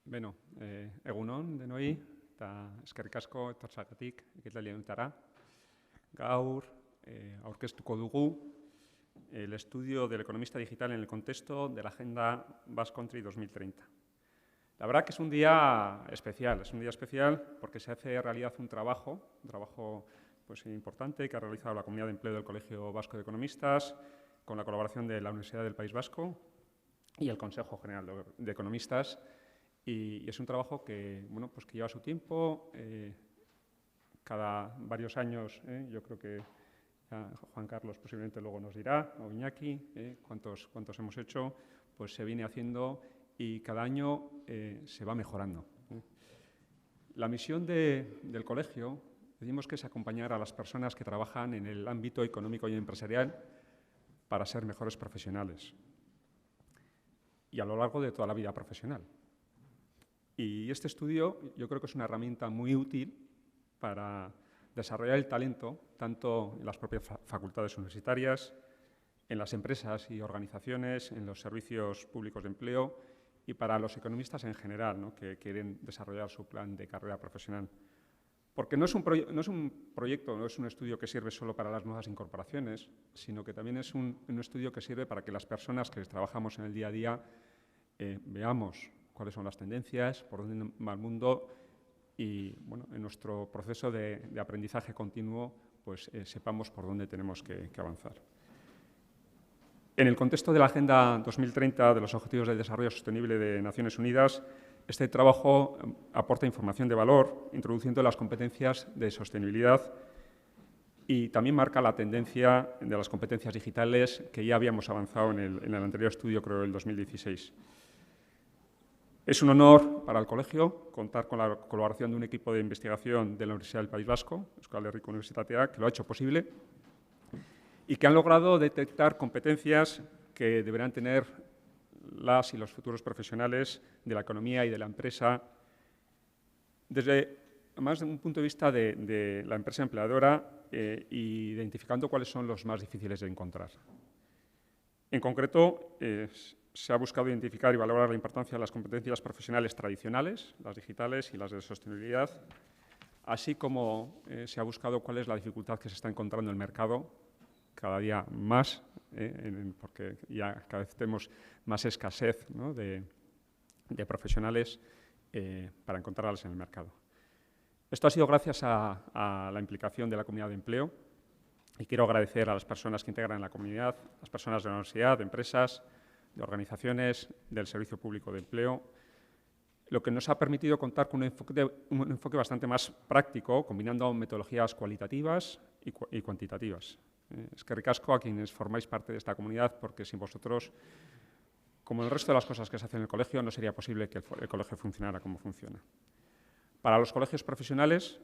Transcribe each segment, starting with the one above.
Beno, egunon denoi, eta eskerrik asko etortzagatik ekitaldi honetara. Gaur aurkeztuko dugu el estudio del economista digital en el contexto de la Agenda Basque Country 2030. La verdad que es un día especial porque se hace realidad un trabajo pues, importante que ha realizado la Comunidad de Empleo del Colegio Vasco de Economistas con la colaboración de la Universidad del País Vasco y el Consejo General de Economistas. Y es un trabajo que, bueno, pues que lleva su tiempo, cada varios años, yo creo que Juan Carlos posiblemente luego nos dirá, o Iñaki, cuántos hemos hecho, pues se viene haciendo y cada año se va mejorando. La misión del colegio, decimos que es acompañar a las personas que trabajan en el ámbito económico y empresarial para ser mejores profesionales y a lo largo de toda la vida profesional. Y este estudio yo creo que es una herramienta muy útil para desarrollar el talento, tanto en las propias facultades universitarias, en las empresas y organizaciones, en los servicios públicos de empleo y para los economistas en general, ¿no?, que quieren desarrollar su plan de carrera profesional. Porque no es un proyecto, no es un estudio que sirve solo para las nuevas incorporaciones, sino que también es un estudio que sirve para que las personas que trabajamos en el día a día veamos cuáles son las tendencias, por dónde va el mundo y, bueno, en nuestro proceso de aprendizaje continuo, pues sepamos por dónde tenemos que avanzar. En el contexto de la Agenda 2030 de los Objetivos de Desarrollo Sostenible de Naciones Unidas, este trabajo aporta información de valor, introduciendo las competencias de sostenibilidad y también marca la tendencia de las competencias digitales que ya habíamos avanzado en el anterior estudio, creo, el 2016. Es un honor para el colegio contar con la colaboración de un equipo de investigación de la Universidad del País Vasco, Euskal Herriko Unibertsitatea, que lo ha hecho posible y que han logrado detectar competencias que deberán tener las y los futuros profesionales de la economía y de la empresa desde más de un punto de vista de la empresa empleadora identificando cuáles son los más difíciles de encontrar. En concreto, se ha buscado identificar y valorar la importancia de las competencias profesionales tradicionales, las digitales y las de sostenibilidad, así como se ha buscado cuál es la dificultad que se está encontrando en el mercado, cada día más, porque ya cada vez tenemos más escasez, ¿no?, de profesionales para encontrarlas en el mercado. Esto ha sido gracias a la implicación de la comunidad de empleo y quiero agradecer a las personas que integran la comunidad, las personas de la universidad, de empresas, de organizaciones del Servicio Público de Empleo, lo que nos ha permitido contar con un enfoque bastante más práctico, combinando metodologías cualitativas y cuantitativas. Eskerrik asko a quienes formáis parte de esta comunidad, porque sin vosotros, como el resto de las cosas que se hacen en el colegio, no sería posible que el colegio funcionara como funciona. Para los colegios profesionales,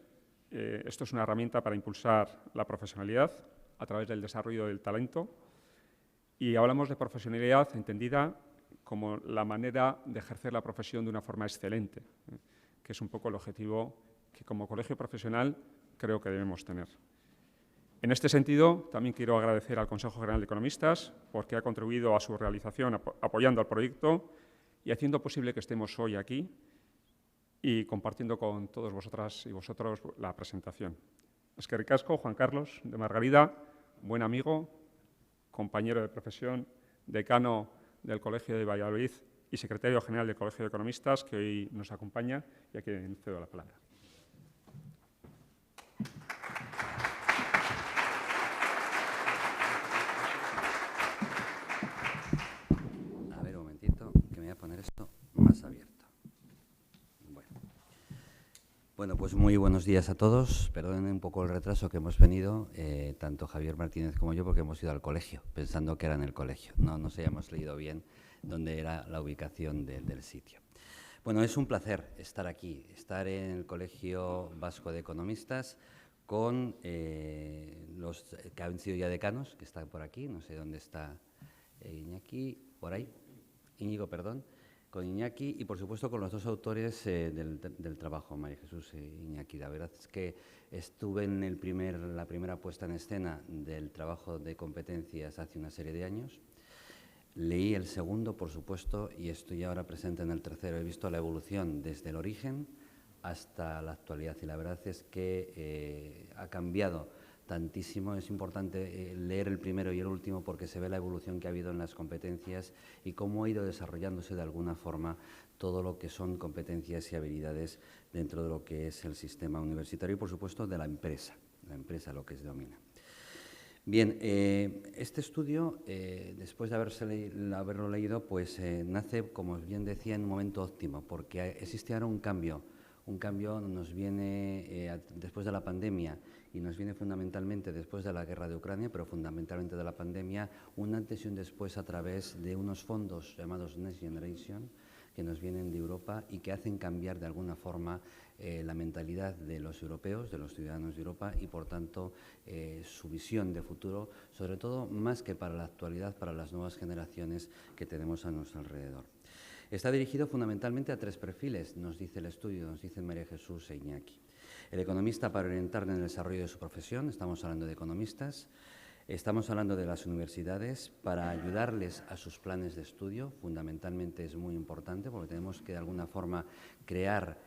esto es una herramienta para impulsar la profesionalidad a través del desarrollo del talento. Y hablamos de profesionalidad entendida como la manera de ejercer la profesión de una forma excelente, que es un poco el objetivo que como colegio profesional creo que debemos tener. En este sentido, también quiero agradecer al Consejo General de Economistas porque ha contribuido a su realización apoyando al proyecto y haciendo posible que estemos hoy aquí y compartiendo con todos vosotras y vosotros la presentación. Eskerrik asko, Juan Carlos de Margarida, buen amigo, compañero de profesión, decano del Colegio de Valladolid y secretario general del Colegio de Economistas, que hoy nos acompaña y a quien cedo la palabra. A ver, un momentito, que me voy a poner esto más abierto. Bueno, pues muy buenos días a todos. Perdonen un poco el retraso que hemos venido, tanto Javier Martínez como yo, porque hemos ido al colegio, pensando que era en el colegio. No nos hayamos leído bien dónde era la ubicación del sitio. Bueno, es un placer estar aquí, estar en el Colegio Vasco de Economistas con los que han sido ya decanos, que están por aquí, no sé dónde está Iñaki, por ahí, Íñigo, perdón. Con Iñaki y, por supuesto, con los dos autores del trabajo, María Jesús e Iñaki. La verdad es que estuve en la primera puesta en escena del trabajo de competencias hace una serie de años. Leí el segundo, por supuesto, y estoy ahora presente en el tercero. He visto la evolución desde el origen hasta la actualidad y la verdad es que ha cambiado tantísimo. Es importante leer el primero y el último porque se ve la evolución que ha habido en las competencias y cómo ha ido desarrollándose de alguna forma todo lo que son competencias y habilidades dentro de lo que es el sistema universitario y, por supuesto, de la empresa lo que se domina. Bien, este estudio, después de haberlo leído, pues nace, como bien decía, en un momento óptimo, porque existe ahora un cambio nos viene después de la pandemia y nos viene fundamentalmente después de la guerra de Ucrania, pero fundamentalmente de la pandemia, un antes y un después a través de unos fondos llamados Next Generation, que nos vienen de Europa y que hacen cambiar de alguna forma la mentalidad de los europeos, de los ciudadanos de Europa y, por tanto, su visión de futuro, sobre todo más que para la actualidad, para las nuevas generaciones que tenemos a nuestro alrededor. Está dirigido fundamentalmente a tres perfiles, nos dice el estudio, nos dicen María Jesús e Iñaki. El economista para orientar en el desarrollo de su profesión, estamos hablando de economistas. Estamos hablando de las universidades para ayudarles a sus planes de estudio, fundamentalmente es muy importante porque tenemos que de alguna forma crear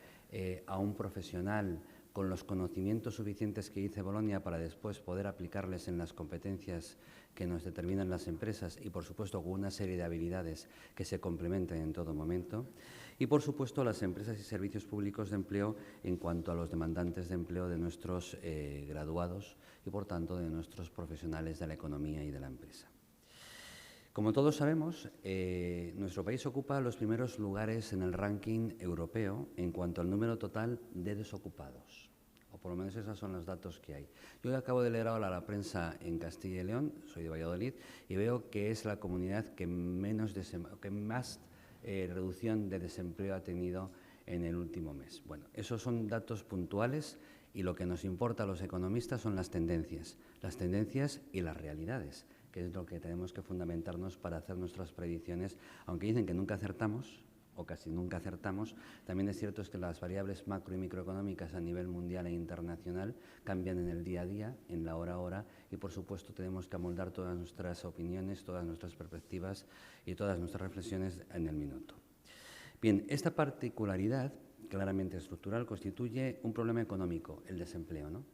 a un profesional con los conocimientos suficientes que dice Bolonia para después poder aplicarles en las competencias que nos determinan las empresas y, por supuesto, con una serie de habilidades que se complementen en todo momento. Y, por supuesto, las empresas y servicios públicos de empleo en cuanto a los demandantes de empleo de nuestros graduados y, por tanto, de nuestros profesionales de la economía y de la empresa. Como todos sabemos, nuestro país ocupa los primeros lugares en el ranking europeo en cuanto al número total de desocupados, o por lo menos esos son los datos que hay. Yo acabo de leer ahora la prensa en Castilla y León, soy de Valladolid, y veo que es la comunidad que más reducción de desempleo ha tenido en el último mes. Bueno, esos son datos puntuales y lo que nos importa a los economistas son las tendencias y las realidades, que es lo que tenemos que fundamentarnos para hacer nuestras predicciones, aunque dicen que nunca acertamos, o casi nunca acertamos, también es cierto que las variables macro y microeconómicas a nivel mundial e internacional cambian en el día a día, en la hora a hora, y por supuesto tenemos que amoldar todas nuestras opiniones, todas nuestras perspectivas y todas nuestras reflexiones en el minuto. Bien, esta particularidad claramente estructural constituye un problema económico, el desempleo, ¿no?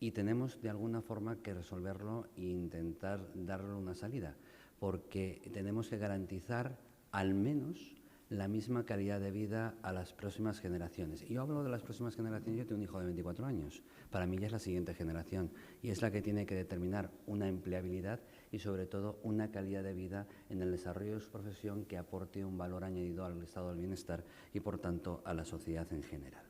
Y tenemos de alguna forma que resolverlo e intentar darle una salida, porque tenemos que garantizar al menos la misma calidad de vida a las próximas generaciones. Y yo hablo de las próximas generaciones, yo tengo un hijo de 24 años, para mí ya es la siguiente generación y es la que tiene que determinar una empleabilidad y sobre todo una calidad de vida en el desarrollo de su profesión que aporte un valor añadido al estado del bienestar y por tanto a la sociedad en general.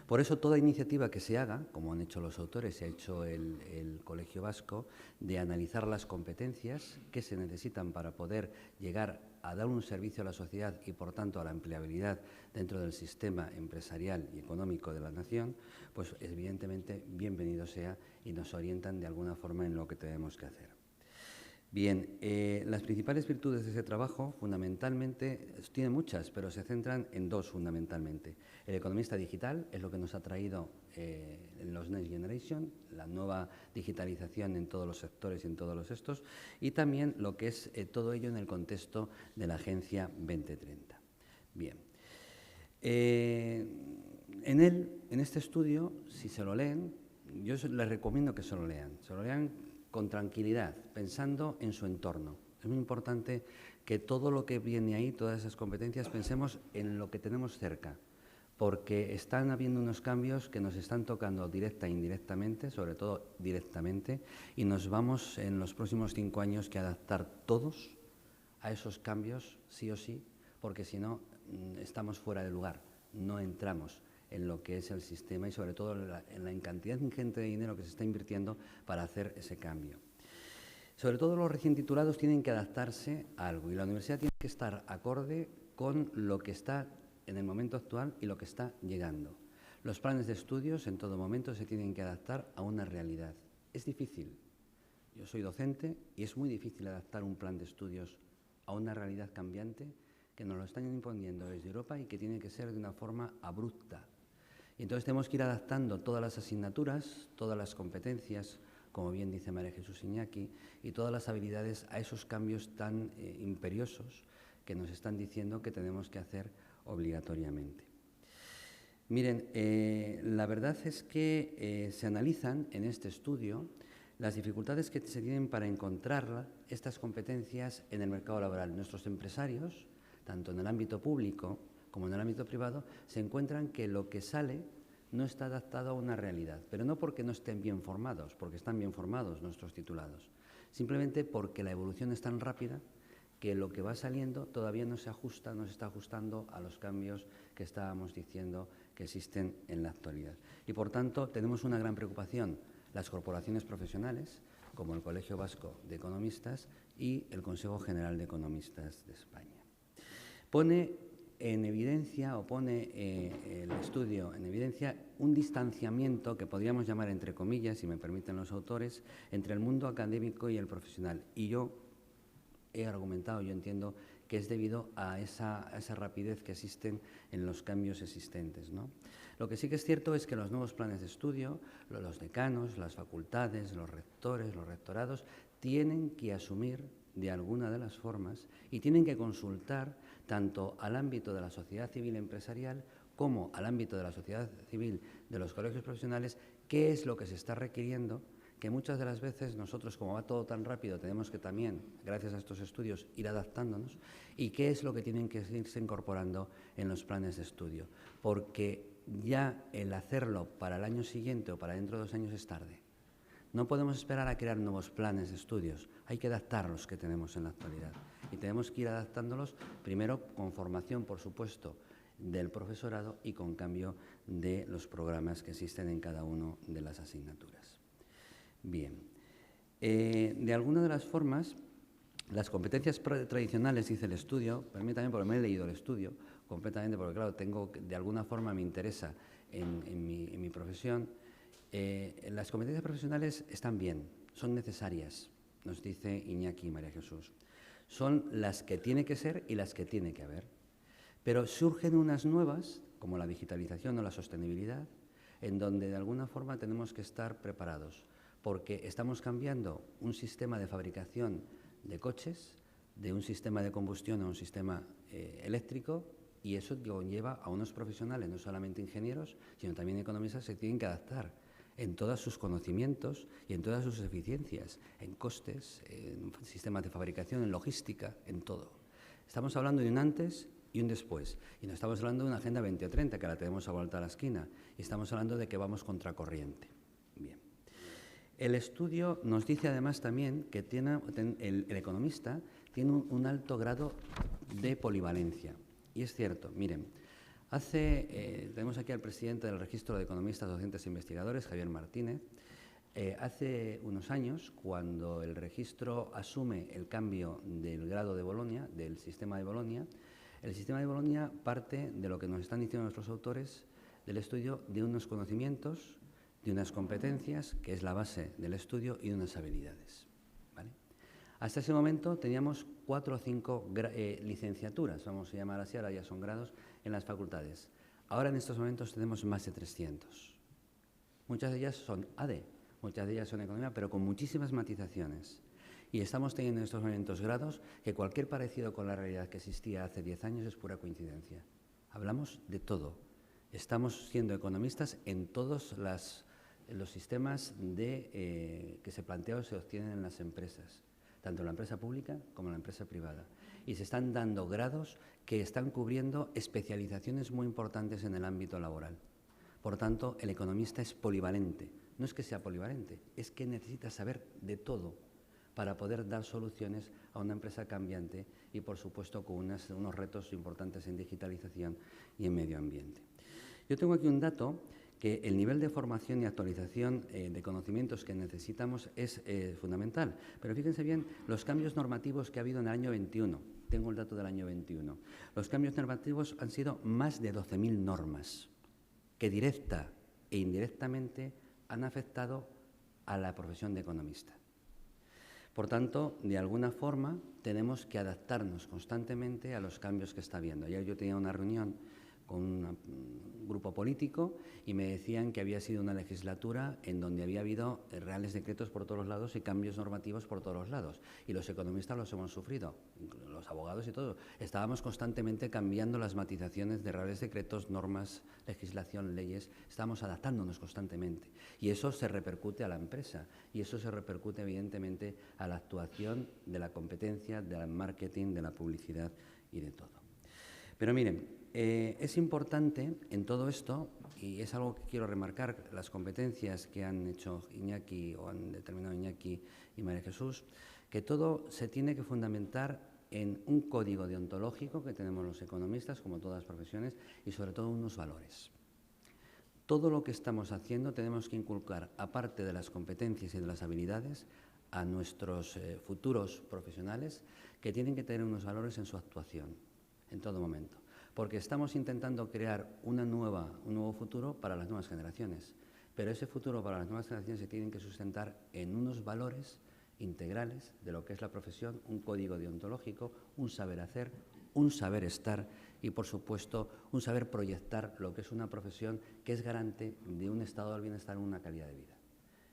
Por eso toda iniciativa que se haga, como han hecho los autores y ha hecho el Colegio Vasco, de analizar las competencias que se necesitan para poder llegar a dar un servicio a la sociedad y, por tanto, a la empleabilidad dentro del sistema empresarial y económico de la nación, pues evidentemente bienvenido sea y nos orientan de alguna forma en lo que tenemos que hacer. Bien, las principales virtudes de ese trabajo, fundamentalmente, tiene muchas, pero se centran en dos fundamentalmente. El economista digital es lo que nos ha traído en los Next Generation, la nueva digitalización en todos los sectores y en todos los estos, y también lo que es todo ello en el contexto de la Agencia 2030. Bien, en este estudio, si se lo leen, yo les recomiendo que se lo lean con tranquilidad, pensando en su entorno. Es muy importante que todo lo que viene ahí, todas esas competencias, pensemos en lo que tenemos cerca, porque están habiendo unos cambios que nos están tocando directa e indirectamente, sobre todo directamente, y nos vamos en los próximos 5 años que adaptar todos a esos cambios, sí o sí, porque si no, estamos fuera de lugar, no entramos en lo que es el sistema y sobre todo en la cantidad ingente de dinero que se está invirtiendo para hacer ese cambio. Sobre todo los recién titulados tienen que adaptarse a algo y la universidad tiene que estar acorde con lo que está en el momento actual y lo que está llegando. Los planes de estudios en todo momento se tienen que adaptar a una realidad. Es difícil. Yo soy docente y es muy difícil adaptar un plan de estudios a una realidad cambiante que nos lo están imponiendo desde Europa y que tiene que ser de una forma abrupta. Y entonces tenemos que ir adaptando todas las asignaturas, todas las competencias, como bien dice María Jesús Iñaki, y todas las habilidades a esos cambios tan imperiosos que nos están diciendo que tenemos que hacer obligatoriamente. Miren, la verdad es que se analizan en este estudio las dificultades que se tienen para encontrar estas competencias en el mercado laboral. Nuestros empresarios, tanto en el ámbito público como en el ámbito privado, se encuentran que lo que sale no está adaptado a una realidad, pero no porque no estén bien formados, porque están bien formados nuestros titulados, simplemente porque la evolución es tan rápida que lo que va saliendo todavía no se ajusta, no se está ajustando a los cambios que estábamos diciendo que existen en la actualidad. Y, por tanto, tenemos una gran preocupación las corporaciones profesionales, como el Colegio Vasco de Economistas y el Consejo General de Economistas de España. Pone en evidencia, o pone el estudio en evidencia, un distanciamiento que podríamos llamar, entre comillas, si me permiten los autores, entre el mundo académico y el profesional. Y yo he argumentado, yo entiendo que es debido a esa rapidez que existen en los cambios existentes, ¿no? Lo que sí que es cierto es que los nuevos planes de estudio, los decanos, las facultades, los rectores, los rectorados, tienen que asumir de alguna de las formas y tienen que consultar tanto al ámbito de la sociedad civil empresarial como al ámbito de la sociedad civil de los colegios profesionales qué es lo que se está requiriendo, que muchas de las veces nosotros, como va todo tan rápido, tenemos que también, gracias a estos estudios, ir adaptándonos, y qué es lo que tienen que irse incorporando en los planes de estudio. Porque ya el hacerlo para el año siguiente o para dentro de 2 años es tarde. No podemos esperar a crear nuevos planes de estudios, hay que adaptar los que tenemos en la actualidad. Y tenemos que ir adaptándolos, primero con formación, por supuesto, del profesorado y con cambio de los programas que existen en cada una de las asignaturas. Bien, de alguna de las formas, las competencias tradicionales, dice el estudio, permítanme porque me he leído el estudio completamente, porque claro, de alguna forma me interesa en mi profesión. Las competencias profesionales están bien, son necesarias, nos dice Iñaki y María Jesús. Son las que tiene que ser y las que tiene que haber. Pero surgen unas nuevas, como la digitalización o la sostenibilidad, en donde de alguna forma tenemos que estar preparados, porque estamos cambiando un sistema de fabricación de coches, de un sistema de combustión a un sistema eléctrico, y eso conlleva a unos profesionales, no solamente ingenieros, sino también economistas, que se tienen que adaptar en todos sus conocimientos y en todas sus eficiencias, en costes, en sistemas de fabricación, en logística, en todo. Estamos hablando de un antes y un después, y no estamos hablando de una Agenda 2030, que la tenemos a vuelta a la esquina, y estamos hablando de que vamos contracorriente. Bien. El estudio nos dice además también que el economista tiene un alto grado de polivalencia. Y es cierto, miren, tenemos aquí al presidente del Registro de Economistas, Docentes e Investigadores, Javier Martínez. Hace unos años, cuando el registro asume el cambio del grado de Bolonia, del sistema de Bolonia, el sistema de Bolonia parte de lo que nos están diciendo nuestros autores del estudio, de unos conocimientos, de unas competencias, que es la base del estudio, y de unas habilidades, ¿vale? Hasta ese momento teníamos 4 o 5 licenciaturas, vamos a llamar así, ahora ya son grados, en las facultades. Ahora en estos momentos tenemos más de 300. Muchas de ellas son AD, muchas de ellas son economía, pero con muchísimas matizaciones. Y estamos teniendo en estos momentos grados que cualquier parecido con la realidad que existía hace 10 años es pura coincidencia. Hablamos de todo. Estamos siendo economistas en todos los sistemas que se plantean o se obtienen en las empresas, tanto en la empresa pública como en la empresa privada. Y se están dando grados que están cubriendo especializaciones muy importantes en el ámbito laboral. Por tanto, el economista es polivalente. No es que sea polivalente, es que necesita saber de todo para poder dar soluciones a una empresa cambiante y, por supuesto, con unos retos importantes en digitalización y en medio ambiente. Yo tengo aquí un dato que el nivel de formación y actualización de conocimientos que necesitamos es fundamental. Pero fíjense bien los cambios normativos que ha habido en el año 21. Tengo el dato del año 21. Los cambios normativos han sido más de 12.000 normas que directa e indirectamente han afectado a la profesión de economista. Por tanto, de alguna forma, tenemos que adaptarnos constantemente a los cambios que está habiendo. Ayer yo tenía una reunión un grupo político y me decían que había sido una legislatura en donde había habido reales decretos por todos los lados y cambios normativos por todos los lados. Y los economistas los hemos sufrido, los abogados y todo. Estábamos constantemente cambiando las matizaciones de reales decretos, normas, legislación, leyes. Estábamos adaptándonos constantemente. Y eso se repercute a la empresa y eso se repercute evidentemente a la actuación de la competencia, del marketing, de la publicidad y de todo. Pero miren, es importante en todo esto, y es algo que quiero remarcar, las competencias que han hecho Iñaki o han determinado Iñaki y María Jesús, que todo se tiene que fundamentar en un código deontológico que tenemos los economistas, como todas las profesiones, y sobre todo unos valores. Todo lo que estamos haciendo tenemos que inculcar, aparte de las competencias y de las habilidades, a nuestros futuros profesionales que tienen que tener unos valores en su actuación, en todo momento. Porque estamos intentando crear un nuevo futuro para las nuevas generaciones. Pero ese futuro para las nuevas generaciones se tiene que sustentar en unos valores integrales de lo que es la profesión, un código deontológico, un saber hacer, un saber estar y, por supuesto, un saber proyectar lo que es una profesión que es garante de un estado del bienestar en una calidad de vida.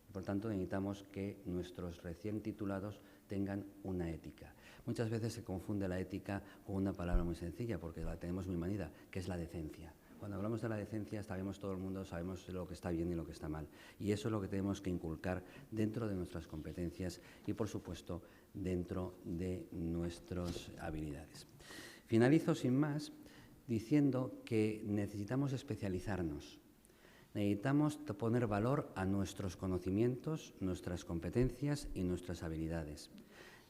Y, por tanto, necesitamos que nuestros recién titulados tengan una ética. Muchas veces se confunde la ética con una palabra muy sencilla, porque la tenemos muy manida, que es la decencia. Cuando hablamos de la decencia, sabemos todo el mundo, sabemos lo que está bien y lo que está mal. Y eso es lo que tenemos que inculcar dentro de nuestras competencias y, por supuesto, dentro de nuestras habilidades. Finalizo sin más diciendo que necesitamos especializarnos. Necesitamos poner valor a nuestros conocimientos, nuestras competencias y nuestras habilidades.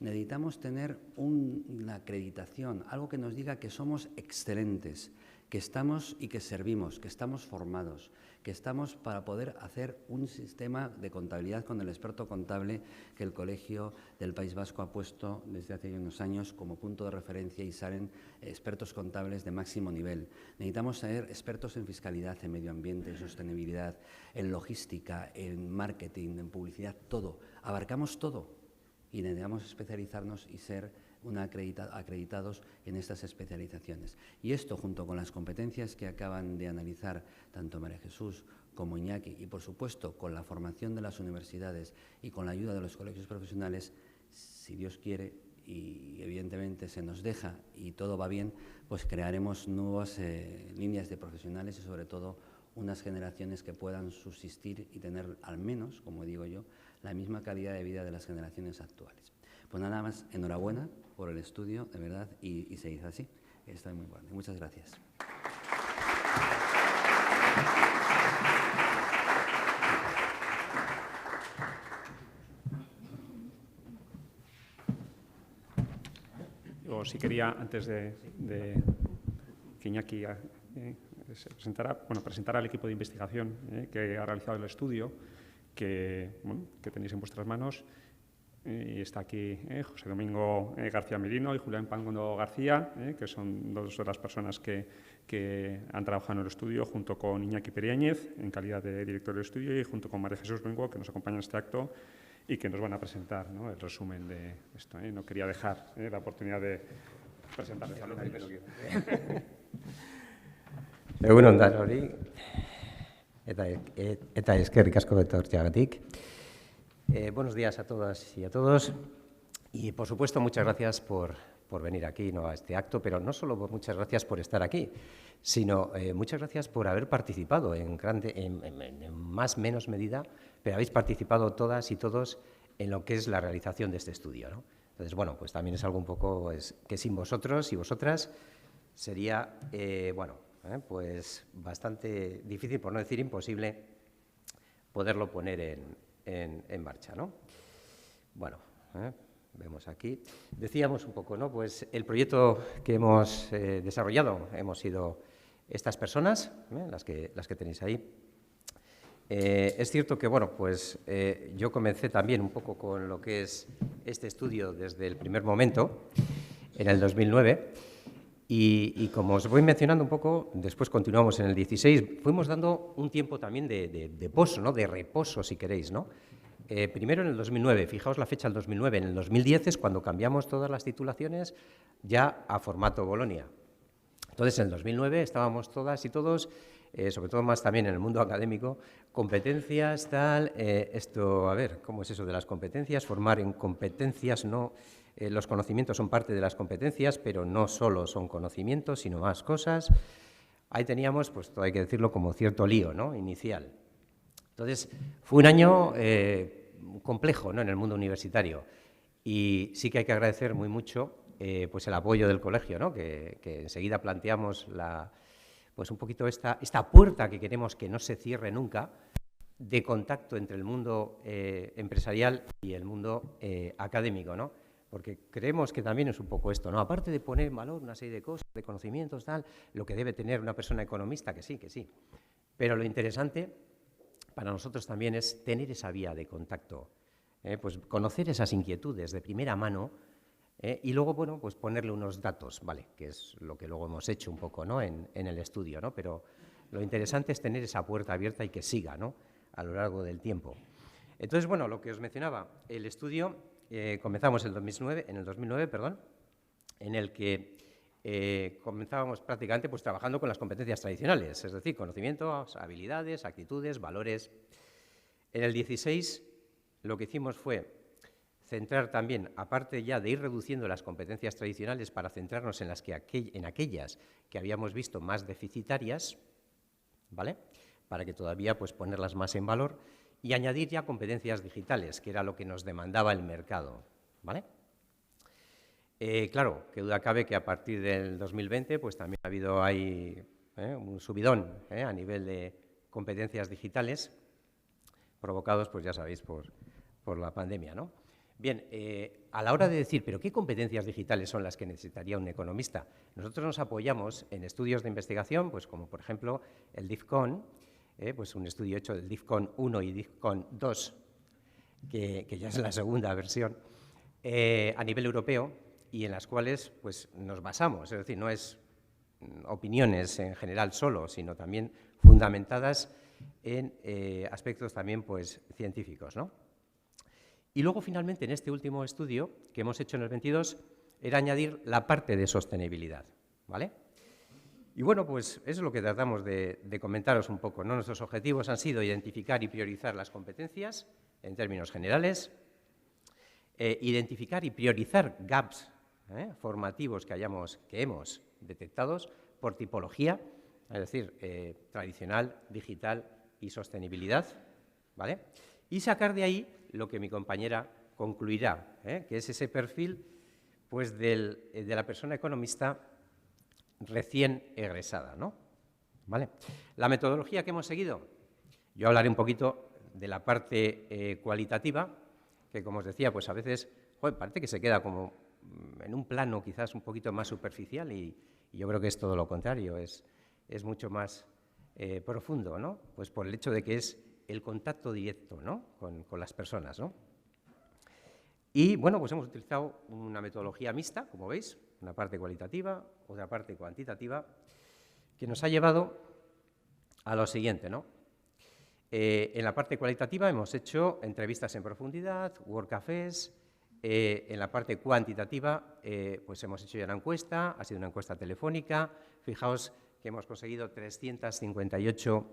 Necesitamos tener una acreditación, algo que nos diga que somos excelentes, que estamos y que servimos, que estamos formados, que estamos para poder hacer un sistema de contabilidad con el experto contable que el Colegio del País Vasco ha puesto desde hace unos años como punto de referencia y salen expertos contables de máximo nivel. Necesitamos ser expertos en fiscalidad, en medio ambiente, en sostenibilidad, en logística, en marketing, en publicidad, todo. Abarcamos todo. Y necesitamos especializarnos y ser acreditados en estas especializaciones. Y esto, junto con las competencias que acaban de analizar tanto María Jesús como Iñaki, y por supuesto con la formación de las universidades y con la ayuda de los colegios profesionales, si Dios quiere y evidentemente se nos deja y todo va bien, pues crearemos nuevas líneas de profesionales y sobre todo unas generaciones que puedan subsistir y tener al menos, como digo yo, la misma calidad de vida de las generaciones actuales. Pues nada más, enhorabuena por el estudio, de verdad, y se hizo así. Está muy bueno. Muchas gracias. Yo sí quería, antes de que Iñaki se presentara al equipo de investigación que ha realizado el estudio, que tenéis en vuestras manos. Y está aquí José Domingo García Merino y Julián Pangondo García, que son dos de las personas que han trabajado en el estudio, junto con Iñaki Periáñez, en calidad de director del estudio, y junto con María Jesús Luengo, que nos acompaña en este acto y que nos van a presentar el resumen de esto. No quería dejar la oportunidad de presentarles a los primero. Egunon danori, eta eskerrik asko etortzeagatik. Buenos días a todas y a todos. Y, por supuesto, muchas gracias por venir aquí, ¿no?, a este acto, pero no solo muchas gracias por estar aquí, sino muchas gracias por haber participado en más o menos medida, pero habéis participado todas y todos en lo que es la realización de este estudio, ¿no? Entonces, bueno, pues también es algo un poco que sin vosotros y vosotras sería, pues bastante difícil, por no decir imposible, poderlo poner en marcha, ¿no? Bueno, vemos aquí. Decíamos un poco, ¿no? Pues el proyecto que hemos desarrollado hemos sido estas personas, las que tenéis ahí. Es cierto que, bueno, pues yo comencé también un poco con lo que es este estudio desde el primer momento, en el 2009, y como os voy mencionando un poco, después continuamos en el 16, fuimos dando un tiempo también de poso, ¿no?, de reposo, si queréis, ¿no? Primero en el 2009, fijaos la fecha del 2009, en el 2010 es cuando cambiamos todas las titulaciones ya a formato Bolonia. Entonces, en el 2009 estábamos todas y todos, sobre todo más también en el mundo académico, competencias, tal, esto, a ver, ¿cómo es eso de las competencias? Formar en competencias, no, los conocimientos son parte de las competencias, pero no solo son conocimientos, sino más cosas. Ahí teníamos, pues todo hay que decirlo, como cierto lío, ¿no?, inicial. Entonces, fue un año complejo, ¿no?, en el mundo universitario, y sí que hay que agradecer muy mucho pues el apoyo del colegio, ¿no?, que enseguida planteamos pues un poquito esta puerta que queremos que no se cierre nunca, de contacto entre el mundo empresarial y el mundo académico, ¿no? Porque creemos que también es un poco esto, ¿no? Aparte de poner en valor una serie de cosas, de conocimientos, tal, lo que debe tener una persona economista, que sí. Pero lo interesante para nosotros también es tener esa vía de contacto, pues conocer esas inquietudes de primera mano, y luego, bueno, pues ponerle unos datos, ¿vale?, que es lo que luego hemos hecho un poco, ¿no?, en el estudio, ¿no? Pero lo interesante es tener esa puerta abierta y que siga, ¿no?, a lo largo del tiempo. Entonces, bueno, lo que os mencionaba, el estudio comenzamos en el 2009, en el que comenzábamos prácticamente pues trabajando con las competencias tradicionales, es decir, conocimientos, habilidades, actitudes, valores. En el 16 lo que hicimos fue centrar también, aparte ya de ir reduciendo las competencias tradicionales para centrarnos en aquellas que habíamos visto más deficitarias, ¿vale?, para que todavía pues ponerlas más en valor, y añadir ya competencias digitales, que era lo que nos demandaba el mercado, ¿vale? Claro, qué duda cabe que a partir del 2020 pues también ha habido ahí un subidón a nivel de competencias digitales, provocados, pues ya sabéis, por la pandemia, ¿no? Bien, a la hora de decir, ¿pero qué competencias digitales son las que necesitaría un economista? Nosotros nos apoyamos en estudios de investigación, pues como por ejemplo el DIFCON, pues un estudio hecho del DIFCON 1 y DIFCON 2, que ya es la segunda versión, a nivel europeo, y en las cuales pues, nos basamos, es decir, no es opiniones en general solo, sino también fundamentadas en aspectos también pues, científicos, ¿no? Y luego, finalmente, en este último estudio que hemos hecho en el 22, era añadir la parte de sostenibilidad, ¿vale? Y bueno, pues eso es lo que tratamos de comentaros un poco, ¿no? Nuestros objetivos han sido identificar y priorizar las competencias, en términos generales, identificar y priorizar gaps formativos que hemos detectado por tipología, es decir, tradicional, digital y sostenibilidad, ¿vale? Y sacar de ahí lo que mi compañera concluirá, que es ese perfil pues, de la persona economista recién egresada, ¿no? ¿Vale? La metodología que hemos seguido, yo hablaré un poquito de la parte cualitativa, que como os decía, pues a veces parece que se queda como en un plano quizás un poquito más superficial y yo creo que es todo lo contrario, es mucho más profundo, ¿no? Pues por el hecho de que es el contacto directo, ¿no?, con las personas, ¿no? Y, bueno, pues hemos utilizado una metodología mixta, como veis, una parte cualitativa, otra parte cuantitativa, que nos ha llevado a lo siguiente, ¿no? En la parte cualitativa hemos hecho entrevistas en profundidad, workcafés. En la parte cuantitativa, pues hemos hecho ya una encuesta, ha sido una encuesta telefónica. Fijaos que hemos conseguido 358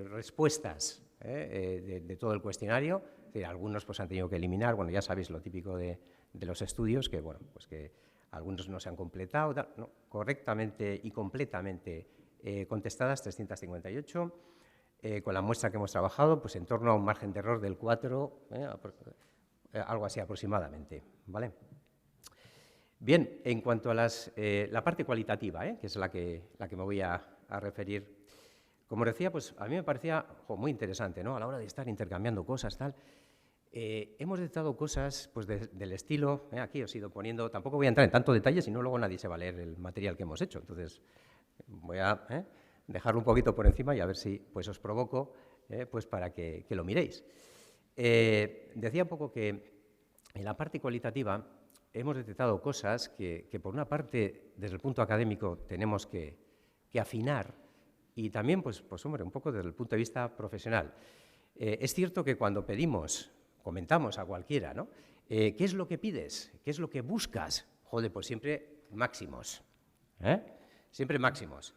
respuestas de todo el cuestionario. Es decir, algunos pues, han tenido que eliminar, bueno, ya sabéis lo típico de los estudios, que, bueno, pues que algunos no se han completado, no, correctamente y completamente contestadas 358, con la muestra que hemos trabajado, pues en torno a un margen de error del 4, algo así aproximadamente, ¿vale? Bien, en cuanto a la parte cualitativa, que es la que me voy a referir, como os decía, pues a mí me parecía muy interesante, ¿no? A la hora de estar intercambiando cosas, tal. Hemos detectado cosas pues, del estilo, aquí os he ido poniendo, tampoco voy a entrar en tanto detalle, si no luego nadie se va a leer el material que hemos hecho, entonces voy a dejarlo un poquito por encima y a ver si pues, os provoco pues, para que lo miréis. Decía un poco que en la parte cualitativa hemos detectado cosas que por una parte, desde el punto académico, tenemos que afinar y también, pues hombre, un poco desde el punto de vista profesional. Es cierto que cuando comentamos a cualquiera, ¿no? ¿Qué es lo que pides? ¿Qué es lo que buscas? Joder, pues siempre máximos, Siempre máximos.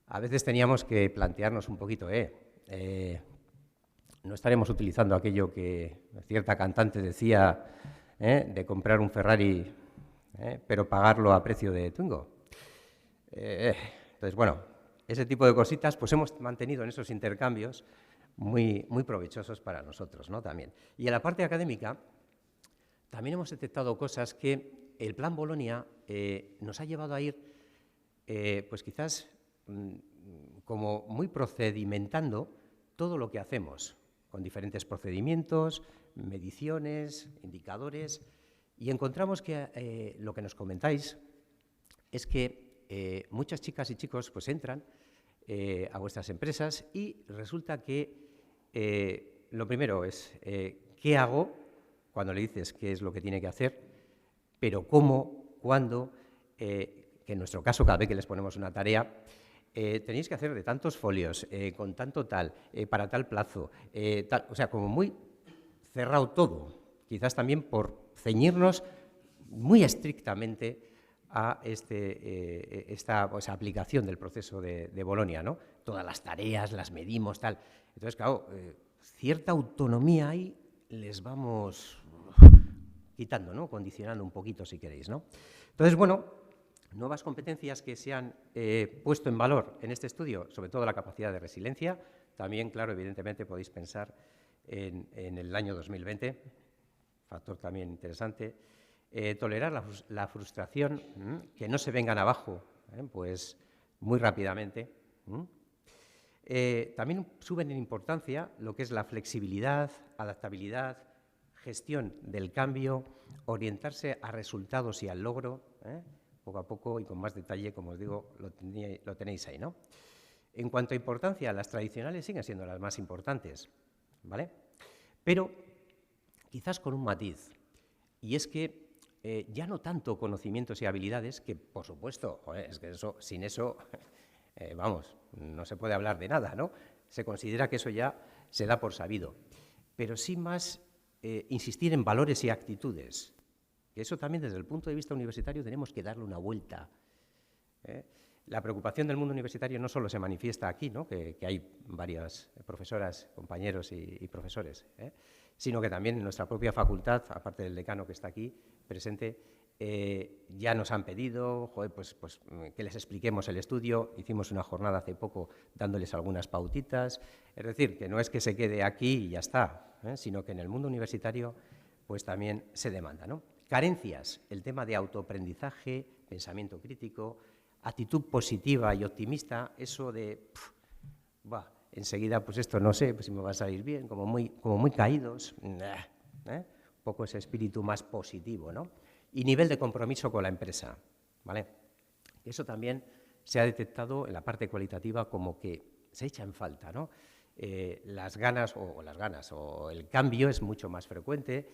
A veces teníamos que plantearnos un poquito, no estaremos utilizando aquello que cierta cantante decía, de comprar un Ferrari, pero pagarlo a precio de Twingo. Entonces, bueno, ese tipo de cositas pues hemos mantenido en esos intercambios muy, muy provechosos para nosotros, ¿no? También. Y en la parte académica también hemos detectado cosas que el Plan Bolonia nos ha llevado a ir, pues quizás como muy procedimentando todo lo que hacemos, con diferentes procedimientos, mediciones, indicadores, y encontramos que lo que nos comentáis es que muchas chicas y chicos pues entran a vuestras empresas y resulta que lo primero es ¿qué hago? Cuando le dices qué es lo que tiene que hacer, pero cómo, cuándo, que en nuestro caso cada vez que les ponemos una tarea, tenéis que hacer de tantos folios, con tanto tal, para tal plazo, tal, o sea, como muy cerrado todo, quizás también por ceñirnos muy estrictamente a esta aplicación del proceso de Bolonia, ¿no? Todas las tareas las medimos, tal. Entonces, claro, cierta autonomía ahí les vamos quitando, ¿no? Condicionando un poquito, si queréis, ¿no? Entonces, bueno, nuevas competencias que se han puesto en valor en este estudio, sobre todo la capacidad de resiliencia. También, claro, evidentemente podéis pensar en el año 2020, factor también interesante. Tolerar la frustración, que no se vengan abajo, pues muy rápidamente. También suben en importancia lo que es la flexibilidad, adaptabilidad, gestión del cambio, orientarse a resultados y al logro, poco a poco y con más detalle, como os digo, lo tenéis ahí, ¿no? En cuanto a importancia, las tradicionales siguen siendo las más importantes, ¿vale? Pero quizás con un matiz, y es que ya no tanto conocimientos y habilidades, que por supuesto, es que eso, sin eso, vamos, no se puede hablar de nada, ¿no? Se considera que eso ya se da por sabido, pero sí más insistir en valores y actitudes, que eso también desde el punto de vista universitario tenemos que darle una vuelta. La preocupación del mundo universitario no solo se manifiesta aquí, ¿no? que hay varias profesoras, compañeros y profesores, sino que también en nuestra propia facultad, aparte del decano que está aquí presente, ya nos han pedido pues que les expliquemos el estudio. Hicimos una jornada hace poco dándoles algunas pautitas. Es decir, que no es que se quede aquí y ya está, sino que en el mundo universitario pues también se demanda, ¿no? Carencias, el tema de autoaprendizaje, pensamiento crítico, actitud positiva y optimista, eso de, enseguida, pues esto no sé, pues si me va a salir bien, como muy caídos, un poco ese espíritu más positivo, ¿no? Y nivel de compromiso con la empresa, ¿vale? Eso también se ha detectado en la parte cualitativa como que se echa en falta, ¿no? Las ganas o el cambio es mucho más frecuente.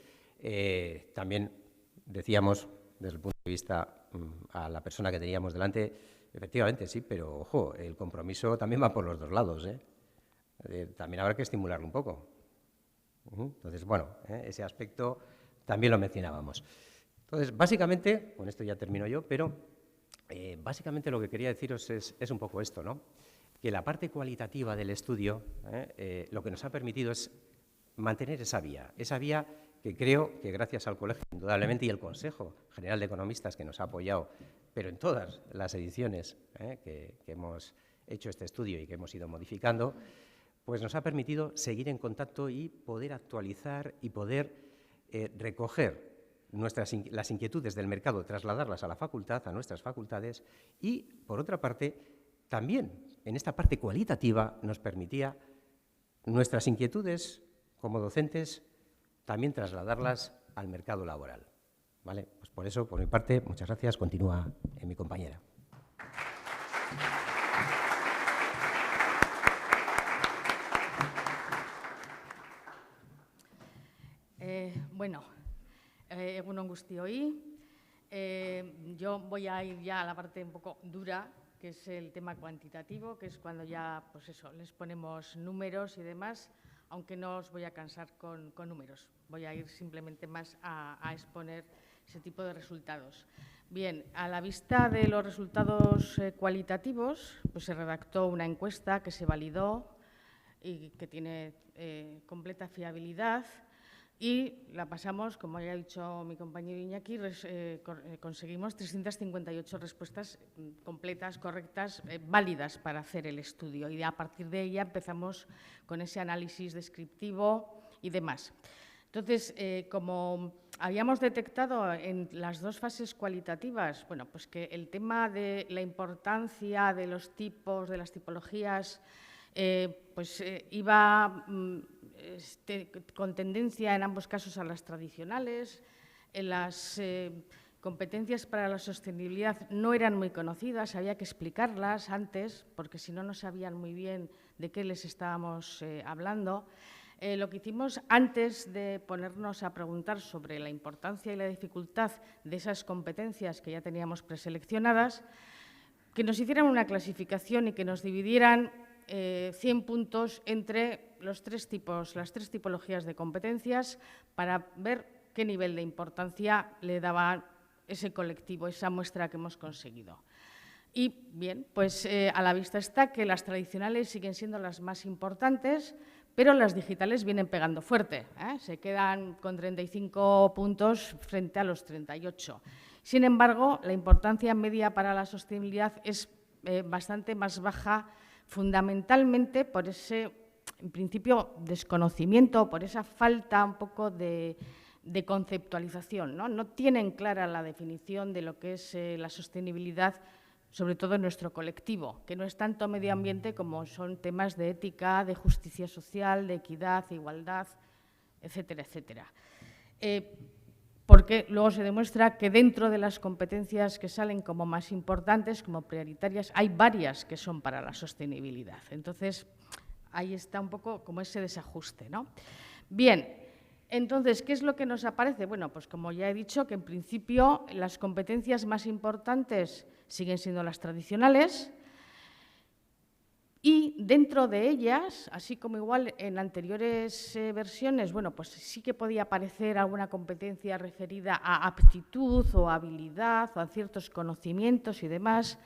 También decíamos, desde el punto de vista a la persona que teníamos delante, efectivamente sí, pero ojo, el compromiso también va por los dos lados, también habrá que estimularlo un poco. Entonces, bueno, ese aspecto también lo mencionábamos. Entonces, básicamente, con esto ya termino yo, pero básicamente lo que quería deciros es un poco esto, ¿no? Que la parte cualitativa del estudio lo que nos ha permitido es mantener esa vía que creo que gracias al colegio, indudablemente, y el Consejo General de Economistas que nos ha apoyado, pero en todas las ediciones que hemos hecho este estudio y que hemos ido modificando, pues nos ha permitido seguir en contacto y poder actualizar y poder recoger las inquietudes del mercado, trasladarlas a la facultad, a nuestras facultades, y, por otra parte, también en esta parte cualitativa nos permitía nuestras inquietudes como docentes también trasladarlas al mercado laboral, ¿vale? Pues por eso, por mi parte, muchas gracias. Continúa mi compañera. Bueno, egunon guztioi. Yo voy a ir ya a la parte un poco dura, que es el tema cuantitativo, que es cuando ya, pues eso, les ponemos números y demás, aunque no os voy a cansar con números. Voy a ir simplemente más a exponer ese tipo de resultados. Bien, a la vista de los resultados cualitativos, pues se redactó una encuesta que se validó y que tiene completa fiabilidad y la pasamos, como ya ha dicho mi compañero Iñaki, conseguimos 358 respuestas completas, correctas, válidas para hacer el estudio y a partir de ella empezamos con ese análisis descriptivo y demás. Entonces, como habíamos detectado en las dos fases cualitativas, bueno, pues que el tema de la importancia de los tipos, de las tipologías, iba con tendencia en ambos casos a las tradicionales, en las competencias para la sostenibilidad no eran muy conocidas, había que explicarlas antes, porque si no, no sabían muy bien de qué les estábamos hablando. Lo que hicimos antes de ponernos a preguntar sobre la importancia y la dificultad de esas competencias que ya teníamos preseleccionadas, que nos hicieran una clasificación y que nos dividieran 100 puntos entre las tres tipologías de competencias para ver qué nivel de importancia le daba ese colectivo, esa muestra que hemos conseguido. Y bien, pues a la vista está que las tradicionales siguen siendo las más importantes, pero las digitales vienen pegando fuerte, se quedan con 35 puntos frente a los 38. Sin embargo, la importancia media para la sostenibilidad es bastante más baja, fundamentalmente por ese, en principio, desconocimiento, por esa falta un poco de conceptualización, ¿no? No tienen clara la definición de lo que es la sostenibilidad, sobre todo en nuestro colectivo, que no es tanto medio ambiente como son temas de ética, de justicia social, de equidad, de igualdad, etcétera, etcétera. Porque luego se demuestra que dentro de las competencias que salen como más importantes, como prioritarias, hay varias que son para la sostenibilidad. Entonces, ahí está un poco como ese desajuste, ¿no? Bien, entonces, ¿qué es lo que nos aparece? Bueno, pues como ya he dicho, que en principio las competencias más importantes siguen siendo las tradicionales y dentro de ellas, así como igual en anteriores versiones, bueno, pues sí que podía aparecer alguna competencia referida a aptitud o habilidad o a ciertos conocimientos y demás.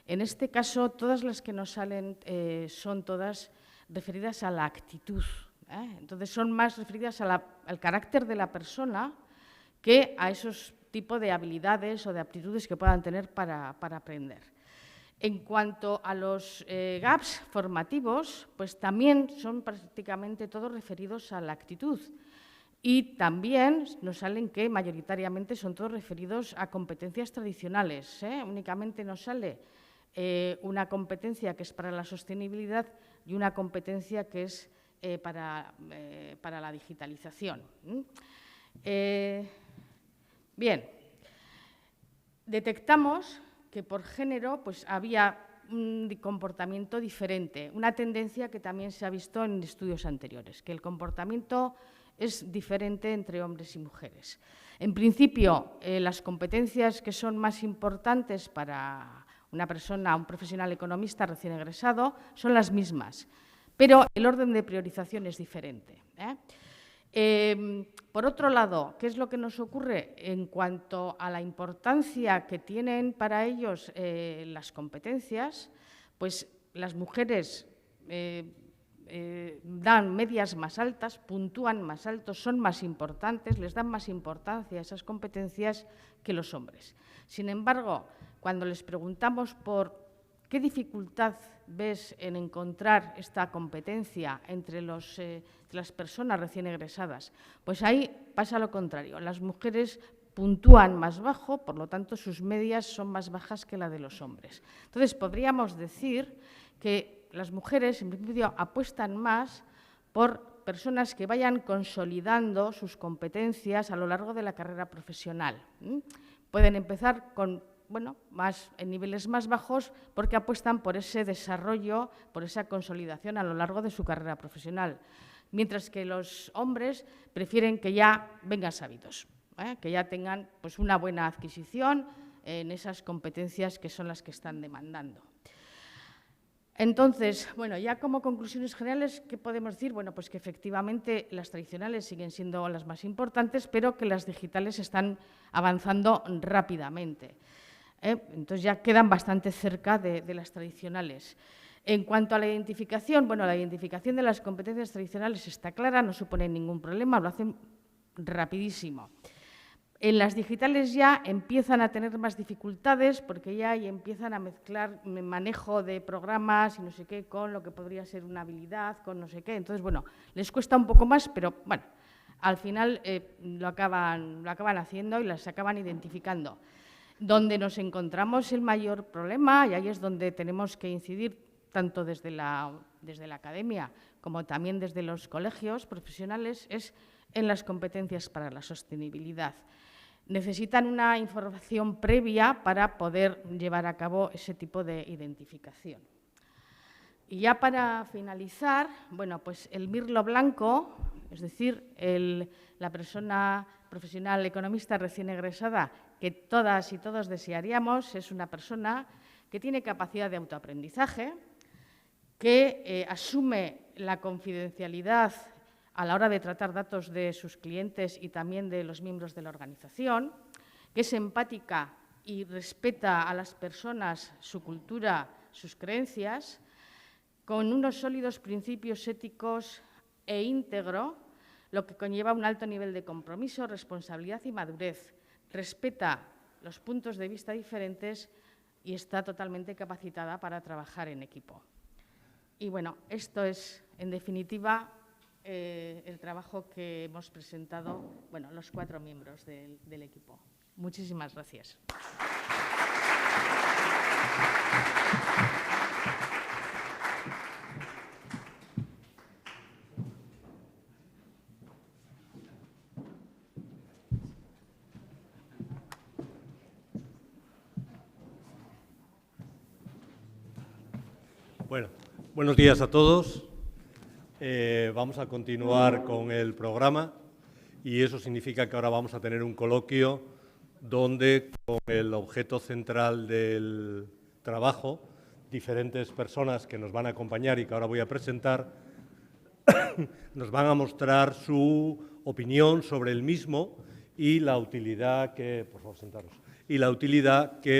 En este caso, todas las que nos salen son todas referidas a la actitud. Entonces, son más referidas al carácter de la persona que a esos tipos de habilidades o de aptitudes que puedan tener para aprender. En cuanto a los gaps formativos, pues también son prácticamente todos referidos a la actitud y también nos salen que mayoritariamente son todos referidos a competencias tradicionales. Únicamente nos sale una competencia que es para la sostenibilidad y una competencia que es para la digitalización. Bien, detectamos que por género pues, había un comportamiento diferente, una tendencia que también se ha visto en estudios anteriores, que el comportamiento es diferente entre hombres y mujeres. En principio, las competencias que son más importantes para una persona, un profesional economista recién egresado, son las mismas, pero el orden de priorización es diferente. Por otro lado, ¿qué es lo que nos ocurre en cuanto a la importancia que tienen para ellos las competencias? Pues las mujeres dan medias más altas, puntúan más altos, son más importantes, les dan más importancia a esas competencias que los hombres. Sin embargo, cuando les preguntamos por qué dificultad ves en encontrar esta competencia entre las personas recién egresadas, pues ahí pasa lo contrario. Las mujeres puntúan más bajo, por lo tanto, sus medias son más bajas que la de los hombres. Entonces, podríamos decir que las mujeres, en principio, apuestan más por personas que vayan consolidando sus competencias a lo largo de la carrera profesional. Pueden empezar con en niveles más bajos porque apuestan por ese desarrollo, por esa consolidación a lo largo de su carrera profesional, mientras que los hombres prefieren que ya vengan sabidos, que ya tengan pues, una buena adquisición en esas competencias que son las que están demandando. Entonces, bueno, ya como conclusiones generales, ¿qué podemos decir? Bueno, pues que efectivamente las tradicionales siguen siendo las más importantes, pero que las digitales están avanzando rápidamente. Entonces ya quedan bastante cerca de las tradicionales. En cuanto a la identificación, bueno, la identificación de las competencias tradicionales está clara, no supone ningún problema, lo hacen rapidísimo. En las digitales ya empiezan a tener más dificultades porque ya empiezan a mezclar manejo de programas y no sé qué con lo que podría ser una habilidad, con no sé qué. Entonces, bueno, les cuesta un poco más, pero bueno, al final lo acaban haciendo y las acaban identificando. Donde nos encontramos el mayor problema, y ahí es donde tenemos que incidir tanto desde la academia como también desde los colegios profesionales, es en las competencias para la sostenibilidad. Necesitan una información previa para poder llevar a cabo ese tipo de identificación. Y ya para finalizar, bueno, pues el mirlo blanco, es decir, la persona profesional economista recién egresada que todas y todos desearíamos, es una persona que tiene capacidad de autoaprendizaje, que asume la confidencialidad a la hora de tratar datos de sus clientes y también de los miembros de la organización, que es empática y respeta a las personas, su cultura, sus creencias, con unos sólidos principios éticos e íntegro, lo que conlleva un alto nivel de compromiso, responsabilidad y madurez. Respeta los puntos de vista diferentes y está totalmente capacitada para trabajar en equipo. Y bueno, esto es, en definitiva, el trabajo que hemos presentado, bueno, los 4 miembros del equipo. Muchísimas gracias. Bueno, buenos días a todos. Vamos a continuar con el programa y eso significa que ahora vamos a tener un coloquio donde, con el objeto central del trabajo, diferentes personas que nos van a acompañar y que ahora voy a presentar, nos van a mostrar su opinión sobre el mismo y la utilidad que, por favor, sentaros, y la utilidad que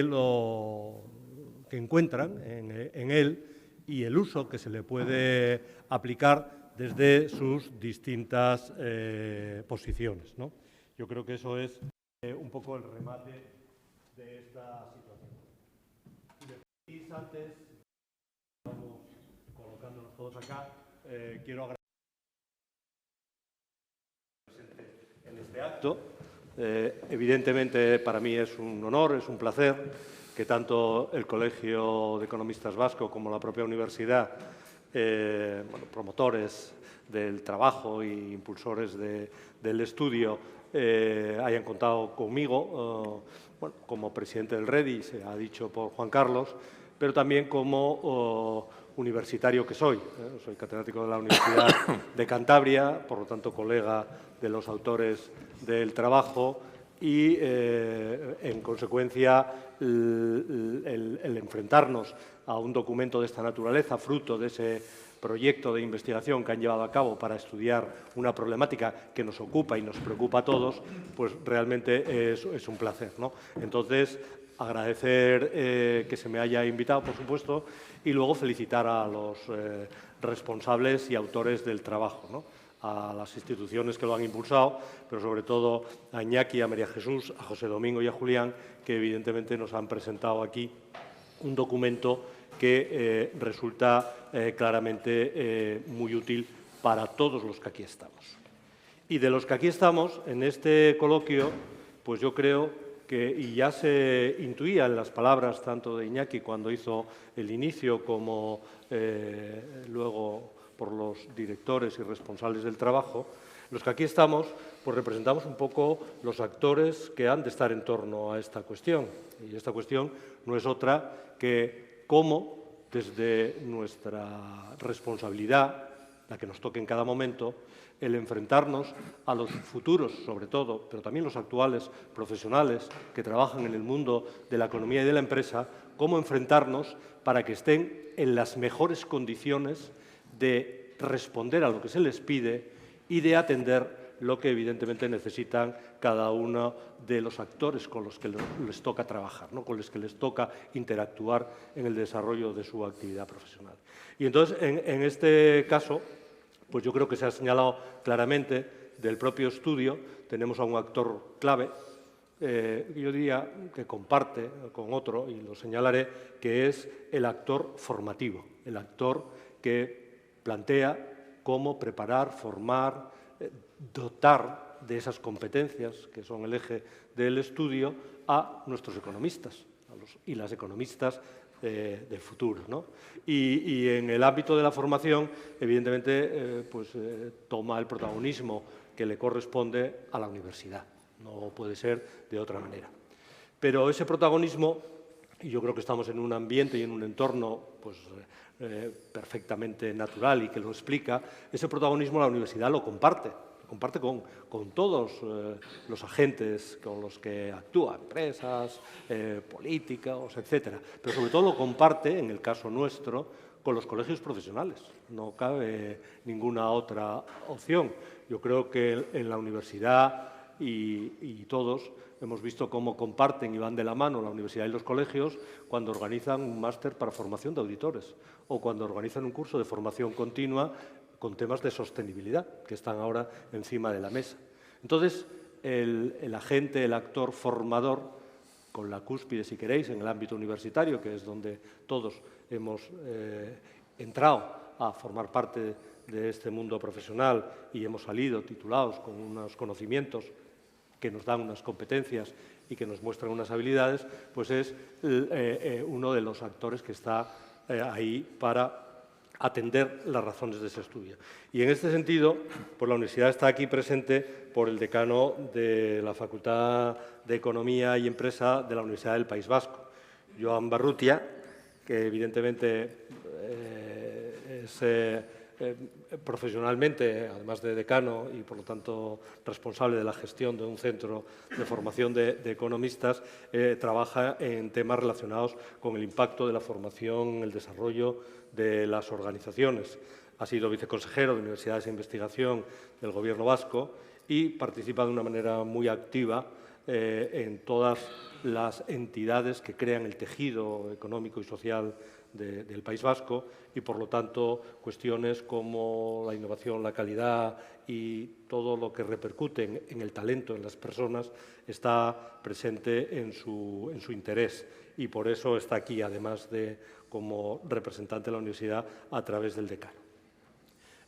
encuentran en él y el uso que se le puede aplicar desde sus distintas posiciones, ¿no? Yo creo que eso es un poco el remate de esta situación. Y antes, vamos colocándonos todos acá, quiero agradecer en este acto. Evidentemente, para mí es un honor, es un placer que tanto el Colegio de Economistas Vasco como la propia universidad, promotores del trabajo e impulsores del estudio, hayan contado conmigo, como presidente del REDI, se ha dicho por Juan Carlos, pero también como universitario que soy. Soy catedrático de la Universidad de Cantabria, por lo tanto colega de los autores del trabajo y, en consecuencia, el enfrentarnos a un documento de esta naturaleza, fruto de ese proyecto de investigación que han llevado a cabo para estudiar una problemática que nos ocupa y nos preocupa a todos, pues realmente es un placer, ¿no? Entonces, agradecer que se me haya invitado, por supuesto, y luego felicitar a los responsables y autores del trabajo, ¿no? A las instituciones que lo han impulsado, pero sobre todo a Iñaki, a María Jesús, a José Domingo y a Julián, que evidentemente nos han presentado aquí un documento que resulta claramente muy útil para todos los que aquí estamos. Y de los que aquí estamos, en este coloquio, pues yo creo que, y ya se intuía en las palabras tanto de Iñaki cuando hizo el inicio como luego por los directores y responsables del trabajo, los que aquí estamos, pues representamos un poco los actores que han de estar en torno a esta cuestión. Y esta cuestión no es otra que cómo, desde nuestra responsabilidad la que nos toque en cada momento, el enfrentarnos a los futuros, sobre todo, pero también los actuales profesionales que trabajan en el mundo de la economía y de la empresa, cómo enfrentarnos para que estén en las mejores condiciones de responder a lo que se les pide y de atender lo que evidentemente necesitan cada uno de los actores con los que les toca trabajar, ¿no? Con los que les toca interactuar en el desarrollo de su actividad profesional. Y entonces, en este caso, pues yo creo que se ha señalado claramente del propio estudio, tenemos a un actor clave, yo diría que comparte con otro, y lo señalaré, que es el actor formativo, el actor que plantea cómo preparar, formar, dotar de esas competencias, que son el eje del estudio, a nuestros economistas y las economistas del futuro, ¿no? Y en el ámbito de la formación, evidentemente, toma el protagonismo que le corresponde a la universidad. No puede ser de otra manera. Pero ese protagonismo, y yo creo que estamos en un ambiente y en un entorno perfectamente natural y que lo explica, ese protagonismo la universidad lo comparte con todos los agentes con los que actúa, empresas, políticos, etcétera. Pero sobre todo lo comparte, en el caso nuestro, con los colegios profesionales. No cabe ninguna otra opción. Yo creo que en la universidad y todos hemos visto cómo comparten y van de la mano la universidad y los colegios cuando organizan un máster para formación de auditores o cuando organizan un curso de formación continua con temas de sostenibilidad que están ahora encima de la mesa. Entonces, el agente, el actor formador, con la cúspide, si queréis, en el ámbito universitario, que es donde todos hemos entrado a formar parte de este mundo profesional y hemos salido titulados con unos conocimientos que nos dan unas competencias y que nos muestran unas habilidades, pues es uno de los actores que está ahí para atender las razones de ese estudio. Y en este sentido, pues la universidad está aquí presente por el decano de la Facultad de Economía y Empresa de la Universidad del País Vasco, Joan Barrutia, que evidentemente es profesionalmente, además de decano y por lo tanto responsable de la gestión de un centro de formación de economistas, trabaja en temas relacionados con el impacto de la formación, el desarrollo de las organizaciones. Ha sido viceconsejero de Universidades e Investigación del Gobierno vasco y participa de una manera muy activa en todas las entidades que crean el tejido económico y social del País Vasco y, por lo tanto, cuestiones como la innovación, la calidad y todo lo que repercute en el talento, en las personas, está presente en su interés y por eso está aquí, además de como representante de la universidad a través del decano.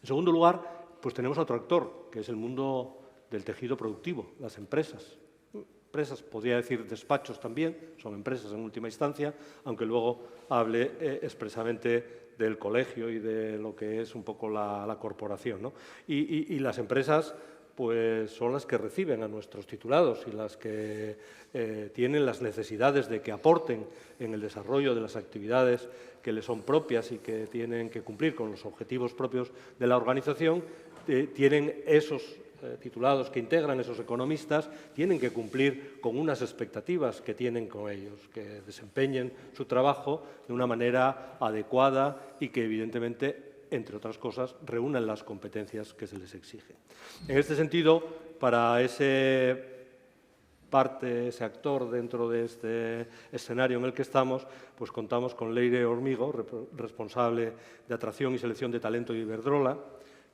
En segundo lugar, pues tenemos otro actor, que es el mundo del tejido productivo, las empresas. Empresas, podría decir despachos también, son empresas en última instancia, aunque luego hable expresamente del colegio y de lo que es un poco la corporación, ¿no? Y las empresas pues son las que reciben a nuestros titulados y las que tienen las necesidades de que aporten en el desarrollo de las actividades que les son propias y que tienen que cumplir con los objetivos propios de la organización, tienen esos titulados que integran esos economistas, tienen que cumplir con unas expectativas que tienen con ellos, que desempeñen su trabajo de una manera adecuada y que evidentemente, entre otras cosas, reúnan las competencias que se les exigen. En este sentido, para ese actor dentro de este escenario en el que estamos, pues contamos con Leire Hormigo, responsable de atracción y selección de talento de Iberdrola,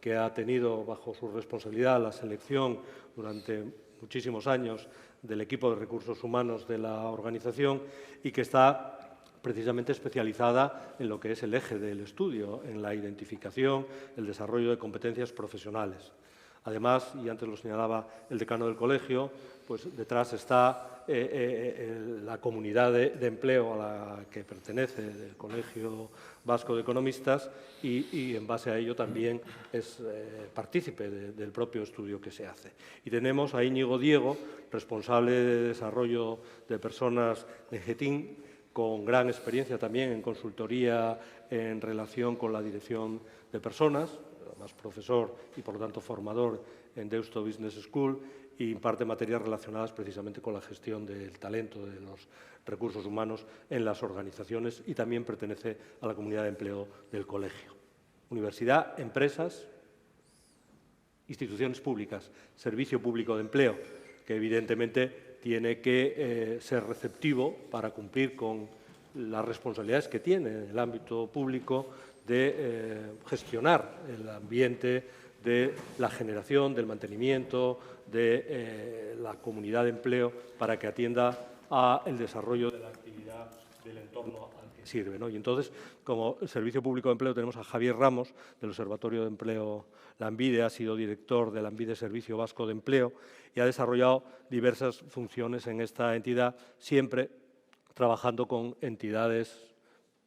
que ha tenido bajo su responsabilidad la selección durante muchísimos años del equipo de recursos humanos de la organización y que está precisamente especializada en lo que es el eje del estudio, en la identificación, el desarrollo de competencias profesionales. Además, y antes lo señalaba el decano del colegio, pues detrás está la comunidad de empleo a la que pertenece el Colegio Vasco de Economistas y en base a ello también es partícipe del propio estudio que se hace. Y tenemos a Íñigo Diego, responsable de desarrollo de personas de GETIN, con gran experiencia también en consultoría en relación con la dirección de personas, además profesor y por lo tanto formador en Deusto Business School, y imparte materias relacionadas precisamente con la gestión del talento, de los recursos humanos en las organizaciones, y también pertenece a la comunidad de empleo del colegio. Universidad, empresas, instituciones públicas, servicio público de empleo, que evidentemente tiene que ser receptivo para cumplir con las responsabilidades que tiene en el ámbito público de gestionar el ambiente de la generación, del mantenimiento, de la comunidad de empleo, para que atienda al desarrollo de la actividad del entorno al que sirve, ¿no? Y entonces, como Servicio Público de Empleo, tenemos a Javier Ramos, del Observatorio de Empleo Lanbide, ha sido director de Lanbide Servicio Vasco de Empleo y ha desarrollado diversas funciones en esta entidad, siempre trabajando con entidades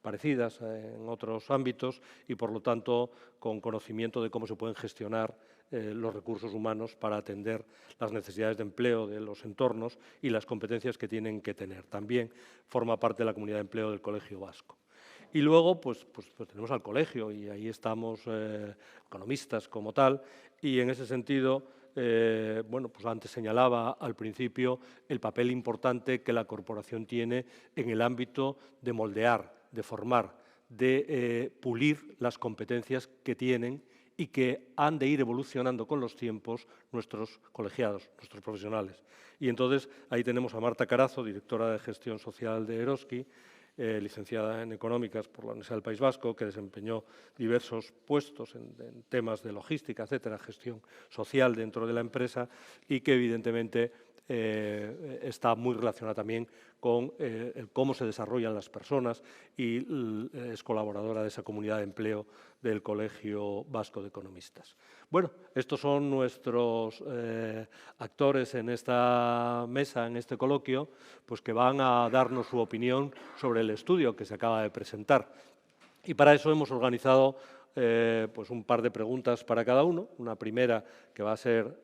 parecidas en otros ámbitos y, por lo tanto, con conocimiento de cómo se pueden gestionar los recursos humanos para atender las necesidades de empleo de los entornos y las competencias que tienen que tener. También forma parte de la comunidad de empleo del Colegio Vasco. Y luego, pues tenemos al colegio, y ahí estamos economistas como tal, y en ese sentido, bueno, pues antes señalaba al principio el papel importante que la corporación tiene en el ámbito de moldear, de formar, de pulir las competencias que tienen y que han de ir evolucionando con los tiempos nuestros colegiados, nuestros profesionales. Y entonces ahí tenemos a Marta Carazo, directora de Gestión Social de Eroski, licenciada en Económicas por la Universidad del País Vasco, que desempeñó diversos puestos en temas de logística, etcétera, gestión social dentro de la empresa, y que evidentemente está muy relacionada también con cómo se desarrollan las personas, y es colaboradora de esa comunidad de empleo del Colegio Vasco de Economistas. Bueno, estos son nuestros actores en esta mesa, en este coloquio, pues que van a darnos su opinión sobre el estudio que se acaba de presentar. Y para eso hemos organizado pues un par de preguntas para cada uno. Una primera que va a ser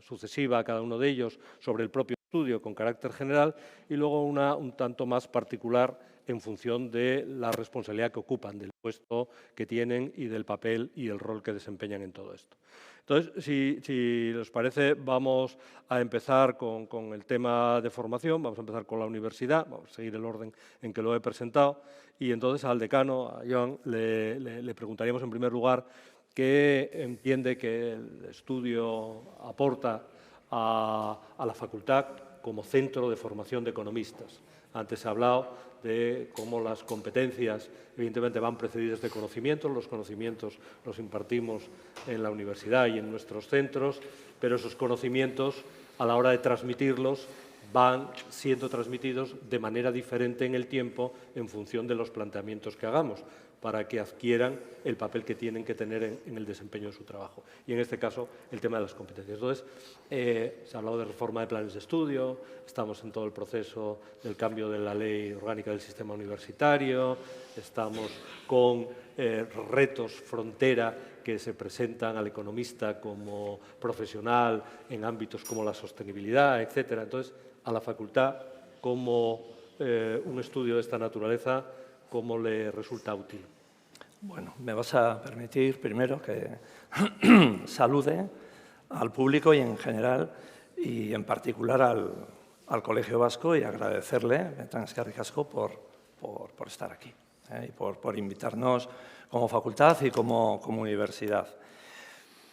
sucesiva a cada uno de ellos sobre el propio estudio con carácter general, y luego una un tanto más particular en función de la responsabilidad que ocupan, del puesto que tienen y del papel y el rol que desempeñan en todo esto. Entonces, si les parece, vamos a empezar con el tema de formación, vamos a empezar con la universidad, vamos a seguir el orden en que lo he presentado, y entonces al decano, a Joan, le preguntaríamos en primer lugar qué entiende que el estudio aporta a la facultad como centro de formación de economistas. Antes se ha hablado de cómo las competencias evidentemente van precedidas de conocimientos, los conocimientos los impartimos en la universidad y en nuestros centros, pero esos conocimientos a la hora de transmitirlos van siendo transmitidos de manera diferente en el tiempo en función de los planteamientos que hagamos, para que adquieran el papel que tienen que tener en el desempeño de su trabajo. Y en este caso, el tema de las competencias. Entonces, se ha hablado de reforma de planes de estudio, estamos en todo el proceso del cambio de la ley orgánica del sistema universitario, estamos con retos frontera que se presentan al economista como profesional en ámbitos como la sostenibilidad, etcétera. Entonces, a la facultad, como un estudio de esta naturaleza, ¿cómo le resulta útil? Bueno, me vas a permitir primero que salude al público y en general, y en particular al Colegio Vasco, y agradecerle, eskerrik asko, por estar aquí y por invitarnos como facultad y como universidad.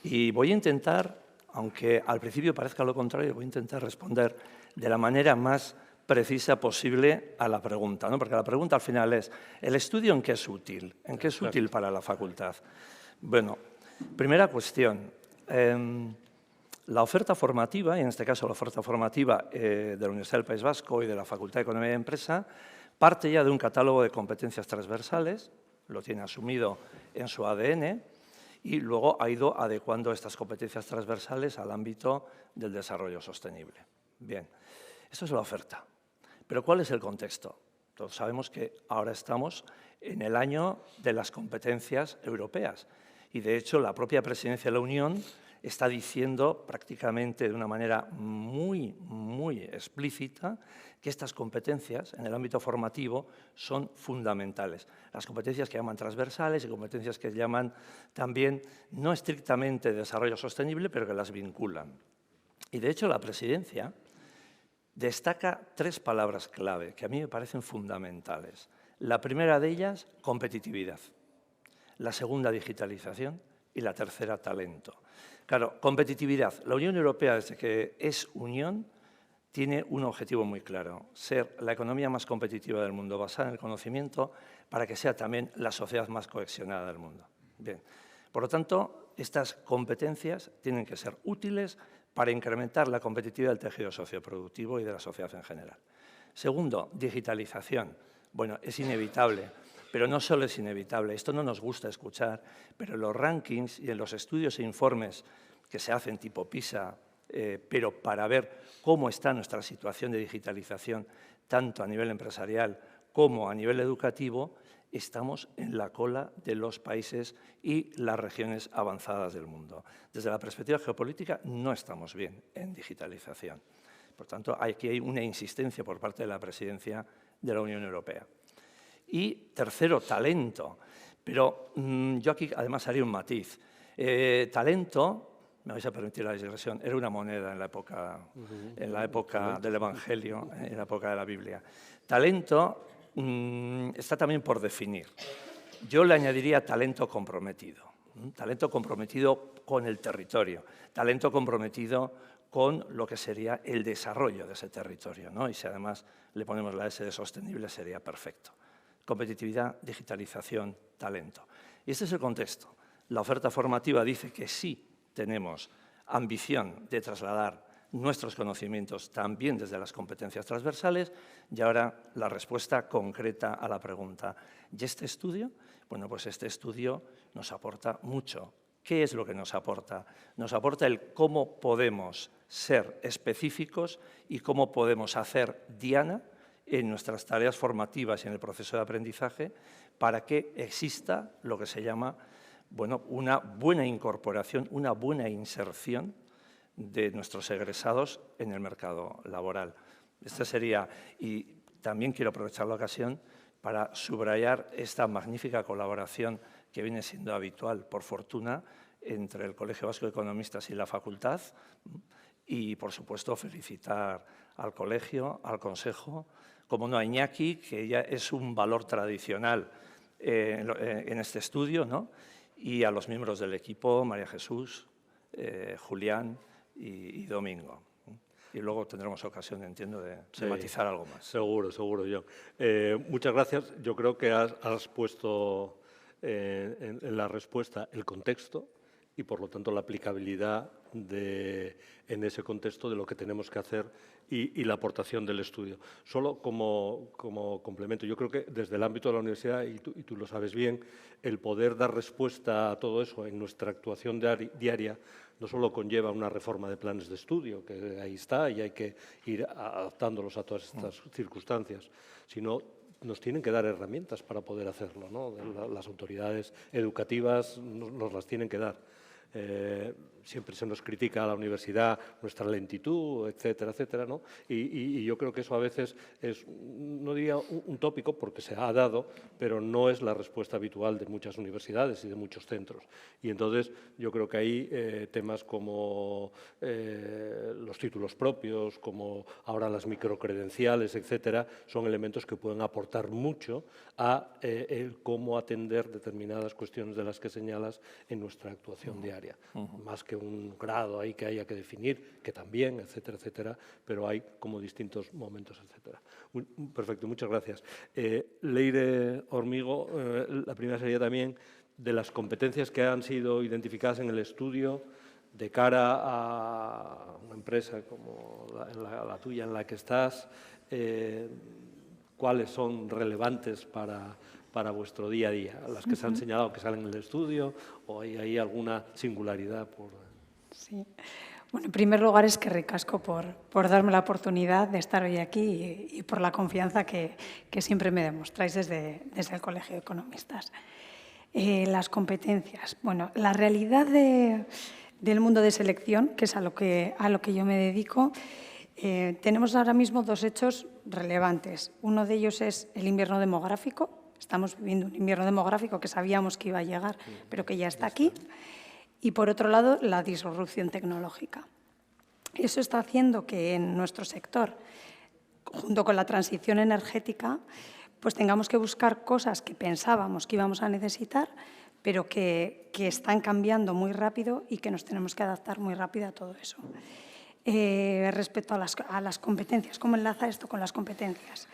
Y voy a intentar, aunque al principio parezca lo contrario, voy a intentar responder de la manera más precisa posible a la pregunta, ¿no? Porque la pregunta al final es, ¿el estudio en qué es útil? ¿En qué es útil para la facultad? Bueno, primera cuestión, la oferta formativa, y en este caso la oferta formativa de la Universidad del País Vasco y de la Facultad de Economía y Empresa, parte ya de un catálogo de competencias transversales, lo tiene asumido en su ADN, y luego ha ido adecuando estas competencias transversales al ámbito del desarrollo sostenible. Bien, esto es la oferta. Pero ¿cuál es el contexto? Todos sabemos que ahora estamos en el año de las competencias europeas, y de hecho la propia Presidencia de la Unión está diciendo prácticamente de una manera muy, muy explícita que estas competencias en el ámbito formativo son fundamentales. Las competencias que llaman transversales y competencias que llaman también no estrictamente desarrollo sostenible, pero que las vinculan. Y de hecho la presidencia destaca 3 palabras clave que a mí me parecen fundamentales. La primera de ellas, competitividad. La segunda, digitalización. Y la tercera, talento. Claro, competitividad. La Unión Europea, desde que es unión, tiene un objetivo muy claro: ser la economía más competitiva del mundo, basada en el conocimiento, para que sea también la sociedad más cohesionada del mundo. Bien. Por lo tanto, estas competencias tienen que ser útiles para incrementar la competitividad del tejido socioproductivo y de la sociedad en general. Segundo, digitalización. Bueno, es inevitable. Pero no solo es inevitable, esto no nos gusta escuchar, pero en los rankings y en los estudios e informes que se hacen tipo PISA, pero para ver cómo está nuestra situación de digitalización, tanto a nivel empresarial como a nivel educativo, estamos en la cola de los países y las regiones avanzadas del mundo. Desde la perspectiva geopolítica no estamos bien en digitalización. Por tanto, aquí hay una insistencia por parte de la presidencia de la Unión Europea. Y tercero, talento. Pero yo aquí además haría un matiz. Talento, me vais a permitir la digresión, era una moneda en la época del Evangelio, en la época de la Biblia. Talento está también por definir. Yo le añadiría talento comprometido. Talento comprometido con el territorio, talento comprometido con lo que sería el desarrollo de ese territorio, ¿no? Y si además le ponemos la S de sostenible, sería perfecto. Competitividad, digitalización, talento. Y este es el contexto. La oferta formativa dice que sí tenemos ambición de trasladar nuestros conocimientos también desde las competencias transversales, y ahora la respuesta concreta a la pregunta. ¿Y este estudio? Bueno, pues este estudio nos aporta mucho. ¿Qué es lo que nos aporta? Nos aporta el cómo podemos ser específicos y cómo podemos hacer diana en nuestras tareas formativas y en el proceso de aprendizaje para que exista lo que se llama, bueno, una buena incorporación, una buena inserción de nuestros egresados en el mercado laboral. Esta sería, y también quiero aprovechar la ocasión para subrayar esta magnífica colaboración que viene siendo habitual, por fortuna, entre el Colegio Vasco de Economistas y la Facultad, y, por supuesto, felicitar al colegio, al consejo, como no a Iñaki, que ya es un valor tradicional en este estudio, ¿no? Y a los miembros del equipo, María Jesús, Julián y Domingo. Y luego tendremos ocasión, entiendo, de matizar algo más. Seguro, seguro, John. Muchas gracias. Yo creo que has puesto en la respuesta el contexto y, por lo tanto, la aplicabilidad en ese contexto de lo que tenemos que hacer y la aportación del estudio. Solo como complemento, yo creo que desde el ámbito de la universidad, y tú lo sabes bien, el poder dar respuesta a todo eso en nuestra actuación diaria no solo conlleva una reforma de planes de estudio, que ahí está y hay que ir adaptándolos a todas estas circunstancias, sino nos tienen que dar herramientas para poder hacerlo, ¿no? Las autoridades educativas nos las tienen que dar. Siempre se nos critica a la universidad nuestra lentitud, etcétera, etcétera, ¿no? Y yo creo que eso a veces es, no diría un tópico, porque se ha dado, pero no es la respuesta habitual de muchas universidades y de muchos centros. Y entonces yo creo que ahí temas como los títulos propios, como ahora las microcredenciales, etcétera, son elementos que pueden aportar mucho a el cómo atender determinadas cuestiones de las que señalas en nuestra actuación diaria. Más que un grado ahí que haya que definir, que también, etcétera, etcétera, pero hay como distintos momentos, etcétera. Perfecto, muchas gracias. Leire Hormigo, la primera sería también de las competencias que han sido identificadas en el estudio de cara a una empresa como la tuya en la que estás, ¿cuáles son relevantes para vuestro día a día? Las que se han señalado que salen en el estudio, o hay alguna singularidad por... Sí. Bueno, en primer lugar es que ricasco por darme la oportunidad de estar hoy aquí y por la confianza que siempre me demostráis desde el Colegio de Economistas. Las competencias. Bueno, la realidad de del mundo de selección, que es a lo que yo me dedico, tenemos ahora mismo 2 hechos relevantes. Uno de ellos es el invierno demográfico. Estamos viviendo un invierno demográfico que sabíamos que iba a llegar, pero que ya está aquí. Y, por otro lado, la disrupción tecnológica. Eso está haciendo que en nuestro sector, junto con la transición energética, pues tengamos que buscar cosas que pensábamos que íbamos a necesitar, pero que están cambiando muy rápido y que nos tenemos que adaptar muy rápido a todo eso. Respecto a las competencias, ¿cómo enlaza esto con las competencias?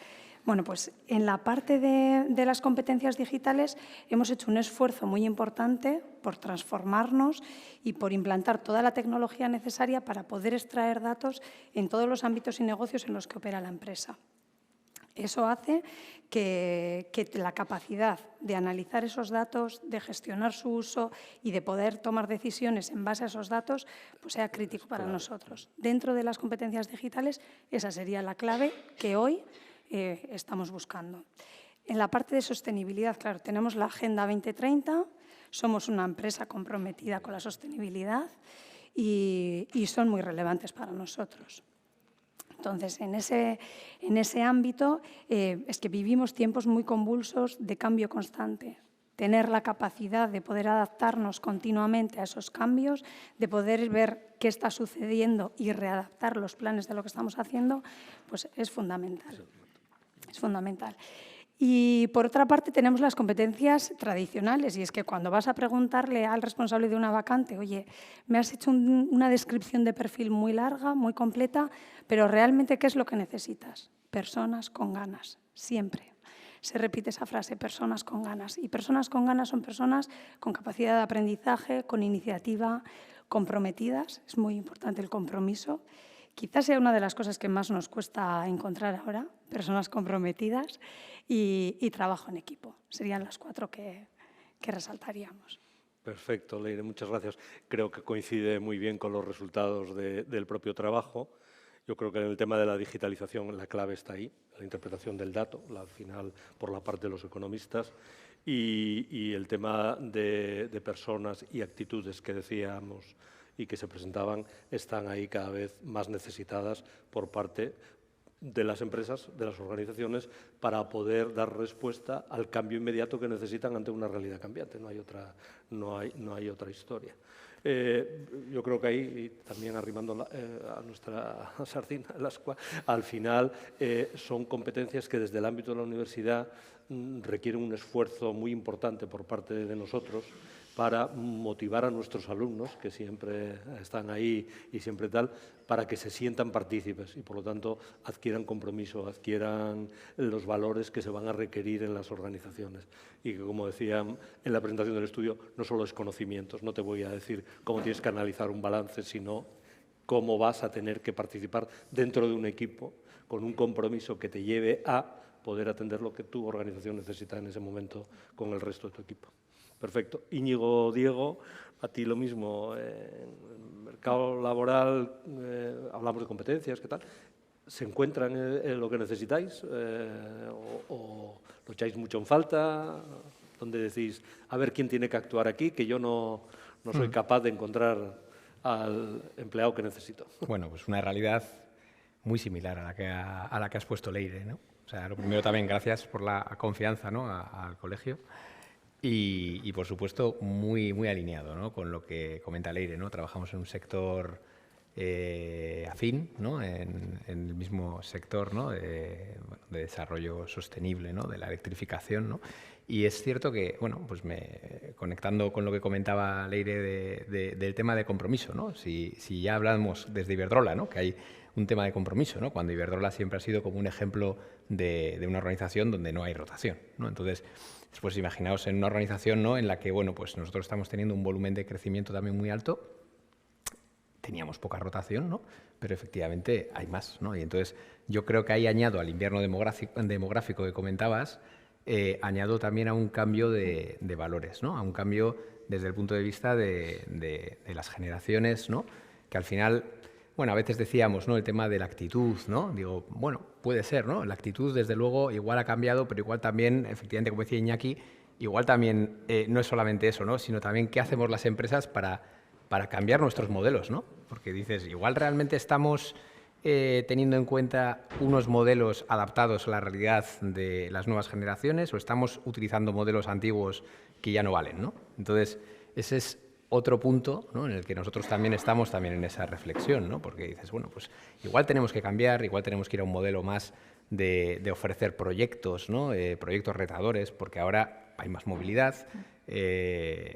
Bueno, pues en la parte de las competencias digitales hemos hecho un esfuerzo muy importante por transformarnos y por implantar toda la tecnología necesaria para poder extraer datos en todos los ámbitos y negocios en los que opera la empresa. Eso hace que la capacidad de analizar esos datos, de gestionar su uso y de poder tomar decisiones en base a esos datos, pues sea crítico para nosotros. Dentro de las competencias digitales, esa sería la clave que hoy estamos buscando. En la parte de sostenibilidad, claro, tenemos la Agenda 2030, somos una empresa comprometida con la sostenibilidad y son muy relevantes para nosotros. Entonces, en ese ámbito es que vivimos tiempos muy convulsos de cambio constante. Tener la capacidad de poder adaptarnos continuamente a esos cambios, de poder ver qué está sucediendo y readaptar los planes de lo que estamos haciendo, pues es fundamental. Es fundamental. Y, por otra parte, tenemos las competencias tradicionales, y es que cuando vas a preguntarle al responsable de una vacante, oye, me has hecho una descripción de perfil muy larga, muy completa, pero realmente, ¿qué es lo que necesitas? Personas con ganas, siempre. Se repite esa frase, personas con ganas. Y personas con ganas son personas con capacidad de aprendizaje, con iniciativa, comprometidas. Es muy importante el compromiso. Quizás sea una de las cosas que más nos cuesta encontrar ahora, personas comprometidas y trabajo en equipo. Serían las 4 que resaltaríamos. Perfecto, Leire, muchas gracias. Creo que coincide muy bien con los resultados del propio trabajo. Yo creo que en el tema de la digitalización la clave está ahí, la interpretación del dato, al final por la parte de los economistas, y el tema de personas y actitudes que decíamos y que se presentaban están ahí cada vez más necesitadas por parte de las empresas, de las organizaciones, para poder dar respuesta al cambio inmediato que necesitan ante una realidad cambiante. No hay otra historia. Yo creo que ahí, y también arrimando a nuestra sardina, al final son competencias que desde el ámbito de la universidad requieren un esfuerzo muy importante por parte de nosotros para motivar a nuestros alumnos, que siempre están ahí y siempre tal, para que se sientan partícipes y, por lo tanto, adquieran compromiso, adquieran los valores que se van a requerir en las organizaciones. Y que, como decía en la presentación del estudio, no solo es conocimientos, no te voy a decir cómo tienes que analizar un balance, sino cómo vas a tener que participar dentro de un equipo con un compromiso que te lleve a poder atender lo que tu organización necesita en ese momento con el resto de tu equipo. Perfecto. Íñigo, Diego, a ti lo mismo. En el mercado laboral hablamos de competencias, ¿qué tal? ¿Se encuentran en lo que necesitáis o lo echáis mucho en falta? ¿Dónde decís, a ver quién tiene que actuar aquí, que yo no soy capaz de encontrar al empleado que necesito? Bueno, pues una realidad muy similar a la que has puesto, Leire, ¿no? O sea, lo primero también, gracias por la confianza, ¿no?, al colegio. Y, por supuesto, muy alineado, ¿no?, con lo que comenta Leire, ¿no? Trabajamos en un sector afín, ¿no?, en el mismo sector, ¿no?, de desarrollo sostenible, ¿no?, de la electrificación, ¿no? Y es cierto que, bueno, pues conectando con lo que comentaba Leire del tema de compromiso, ¿no? Si ya hablamos desde Iberdrola, ¿no?, que hay un tema de compromiso, ¿no?, cuando Iberdrola siempre ha sido como un ejemplo de una organización donde no hay rotación, ¿no? Entonces, pues imaginaos en una organización, ¿no?, en la que, bueno, pues nosotros estamos teniendo un volumen de crecimiento también muy alto, teníamos poca rotación, ¿no?, pero efectivamente hay más, ¿no? Y entonces yo creo que ahí añado al invierno demográfico que comentabas, añado también a un cambio de valores, ¿no?, a un cambio desde el punto de vista de las generaciones, ¿no?, que al final, bueno, a veces decíamos, ¿no?, el tema de la actitud, ¿no? Digo, bueno, puede ser, ¿no? La actitud, desde luego, igual ha cambiado, pero igual también, efectivamente, como decía Iñaki, igual también no es solamente eso, ¿no?, sino también qué hacemos las empresas para para cambiar nuestros modelos, ¿no? Porque dices, igual realmente estamos teniendo en cuenta unos modelos adaptados a la realidad de las nuevas generaciones o estamos utilizando modelos antiguos que ya no valen, ¿no? Entonces, ese es otro punto, ¿no?, en el que nosotros también estamos en esa reflexión, ¿no? Porque dices, bueno, pues igual tenemos que cambiar, igual tenemos que ir a un modelo más de ofrecer proyectos, ¿no? Proyectos retadores, porque ahora hay más movilidad,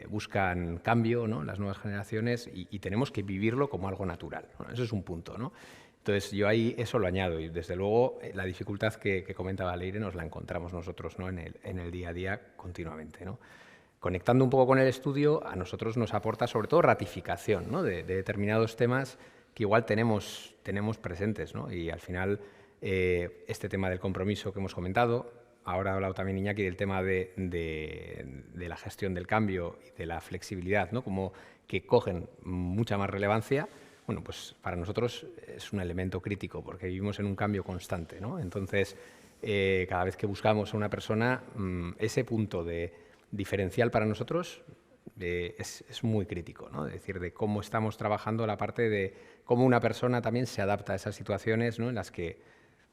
buscan cambio, ¿no?, las nuevas generaciones y tenemos que vivirlo como algo natural, ¿no? Eso es un punto, ¿no? Entonces, yo ahí eso lo añado y, desde luego, la dificultad que comentaba Leire nos la encontramos nosotros, ¿no?, en el día a día continuamente, ¿no? Conectando un poco con el estudio, a nosotros nos aporta sobre todo ratificación, ¿no?, de determinados temas que igual tenemos presentes, ¿no? Y al final, este tema del compromiso que hemos comentado, ahora ha hablado también Iñaki del tema de la gestión del cambio y de la flexibilidad, ¿no?, como que cogen mucha más relevancia. Bueno, pues para nosotros es un elemento crítico porque vivimos en un cambio constante, ¿no? Entonces, cada vez que buscamos a una persona, ese punto de diferencial para nosotros es muy crítico, ¿no? Es decir, de cómo estamos trabajando la parte de cómo una persona también se adapta a esas situaciones, ¿no?, en las que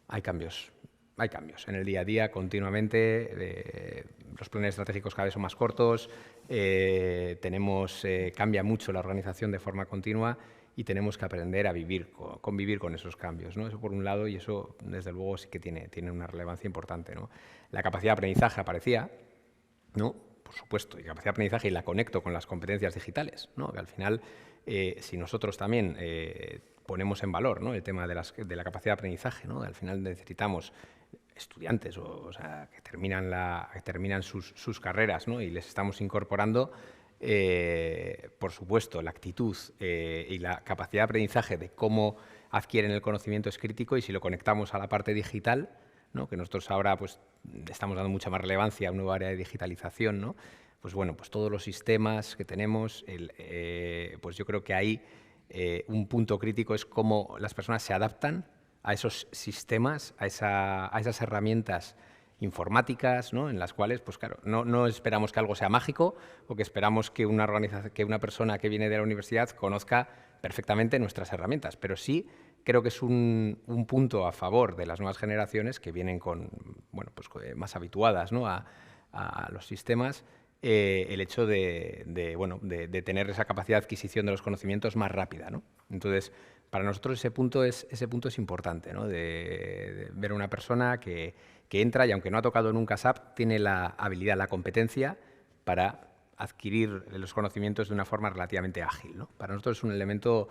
hay cambios. Hay cambios en el día a día continuamente, los planes estratégicos cada vez son más cortos, cambia mucho la organización de forma continua y tenemos que aprender a convivir con esos cambios, ¿no? Eso por un lado, y eso desde luego sí que tiene una relevancia importante, ¿no? La capacidad de aprendizaje aparecía, ¿no?, por supuesto, y capacidad de aprendizaje, y la conecto con las competencias digitales, ¿no?, que al final, si nosotros también ponemos en valor, ¿no?, el tema de la capacidad de aprendizaje, ¿no?, al final necesitamos estudiantes o sea, que terminan sus carreras, ¿no?, y les estamos incorporando, por supuesto, la actitud y la capacidad de aprendizaje de cómo adquieren el conocimiento es crítico, y si lo conectamos a la parte digital, ¿no?, que nosotros ahora pues estamos dando mucha más relevancia a un nuevo área de digitalización, ¿no?, pues bueno, pues todos los sistemas que tenemos, pues yo creo que ahí un punto crítico es cómo las personas se adaptan a esos sistemas, a esas herramientas informáticas, ¿no?, en las cuales, pues claro, no esperamos que algo sea mágico o que esperamos que una persona que viene de la universidad conozca perfectamente nuestras herramientas, pero sí creo que es un punto a favor de las nuevas generaciones que vienen más habituadas, ¿no?, a los sistemas, el hecho de tener esa capacidad de adquisición de los conocimientos más rápida, ¿no? Entonces, para nosotros ese punto es importante, ¿no?, de ver a una persona que entra y, aunque no ha tocado nunca SAP, tiene la habilidad, la competencia para adquirir los conocimientos de una forma relativamente ágil, ¿no? Para nosotros es un elemento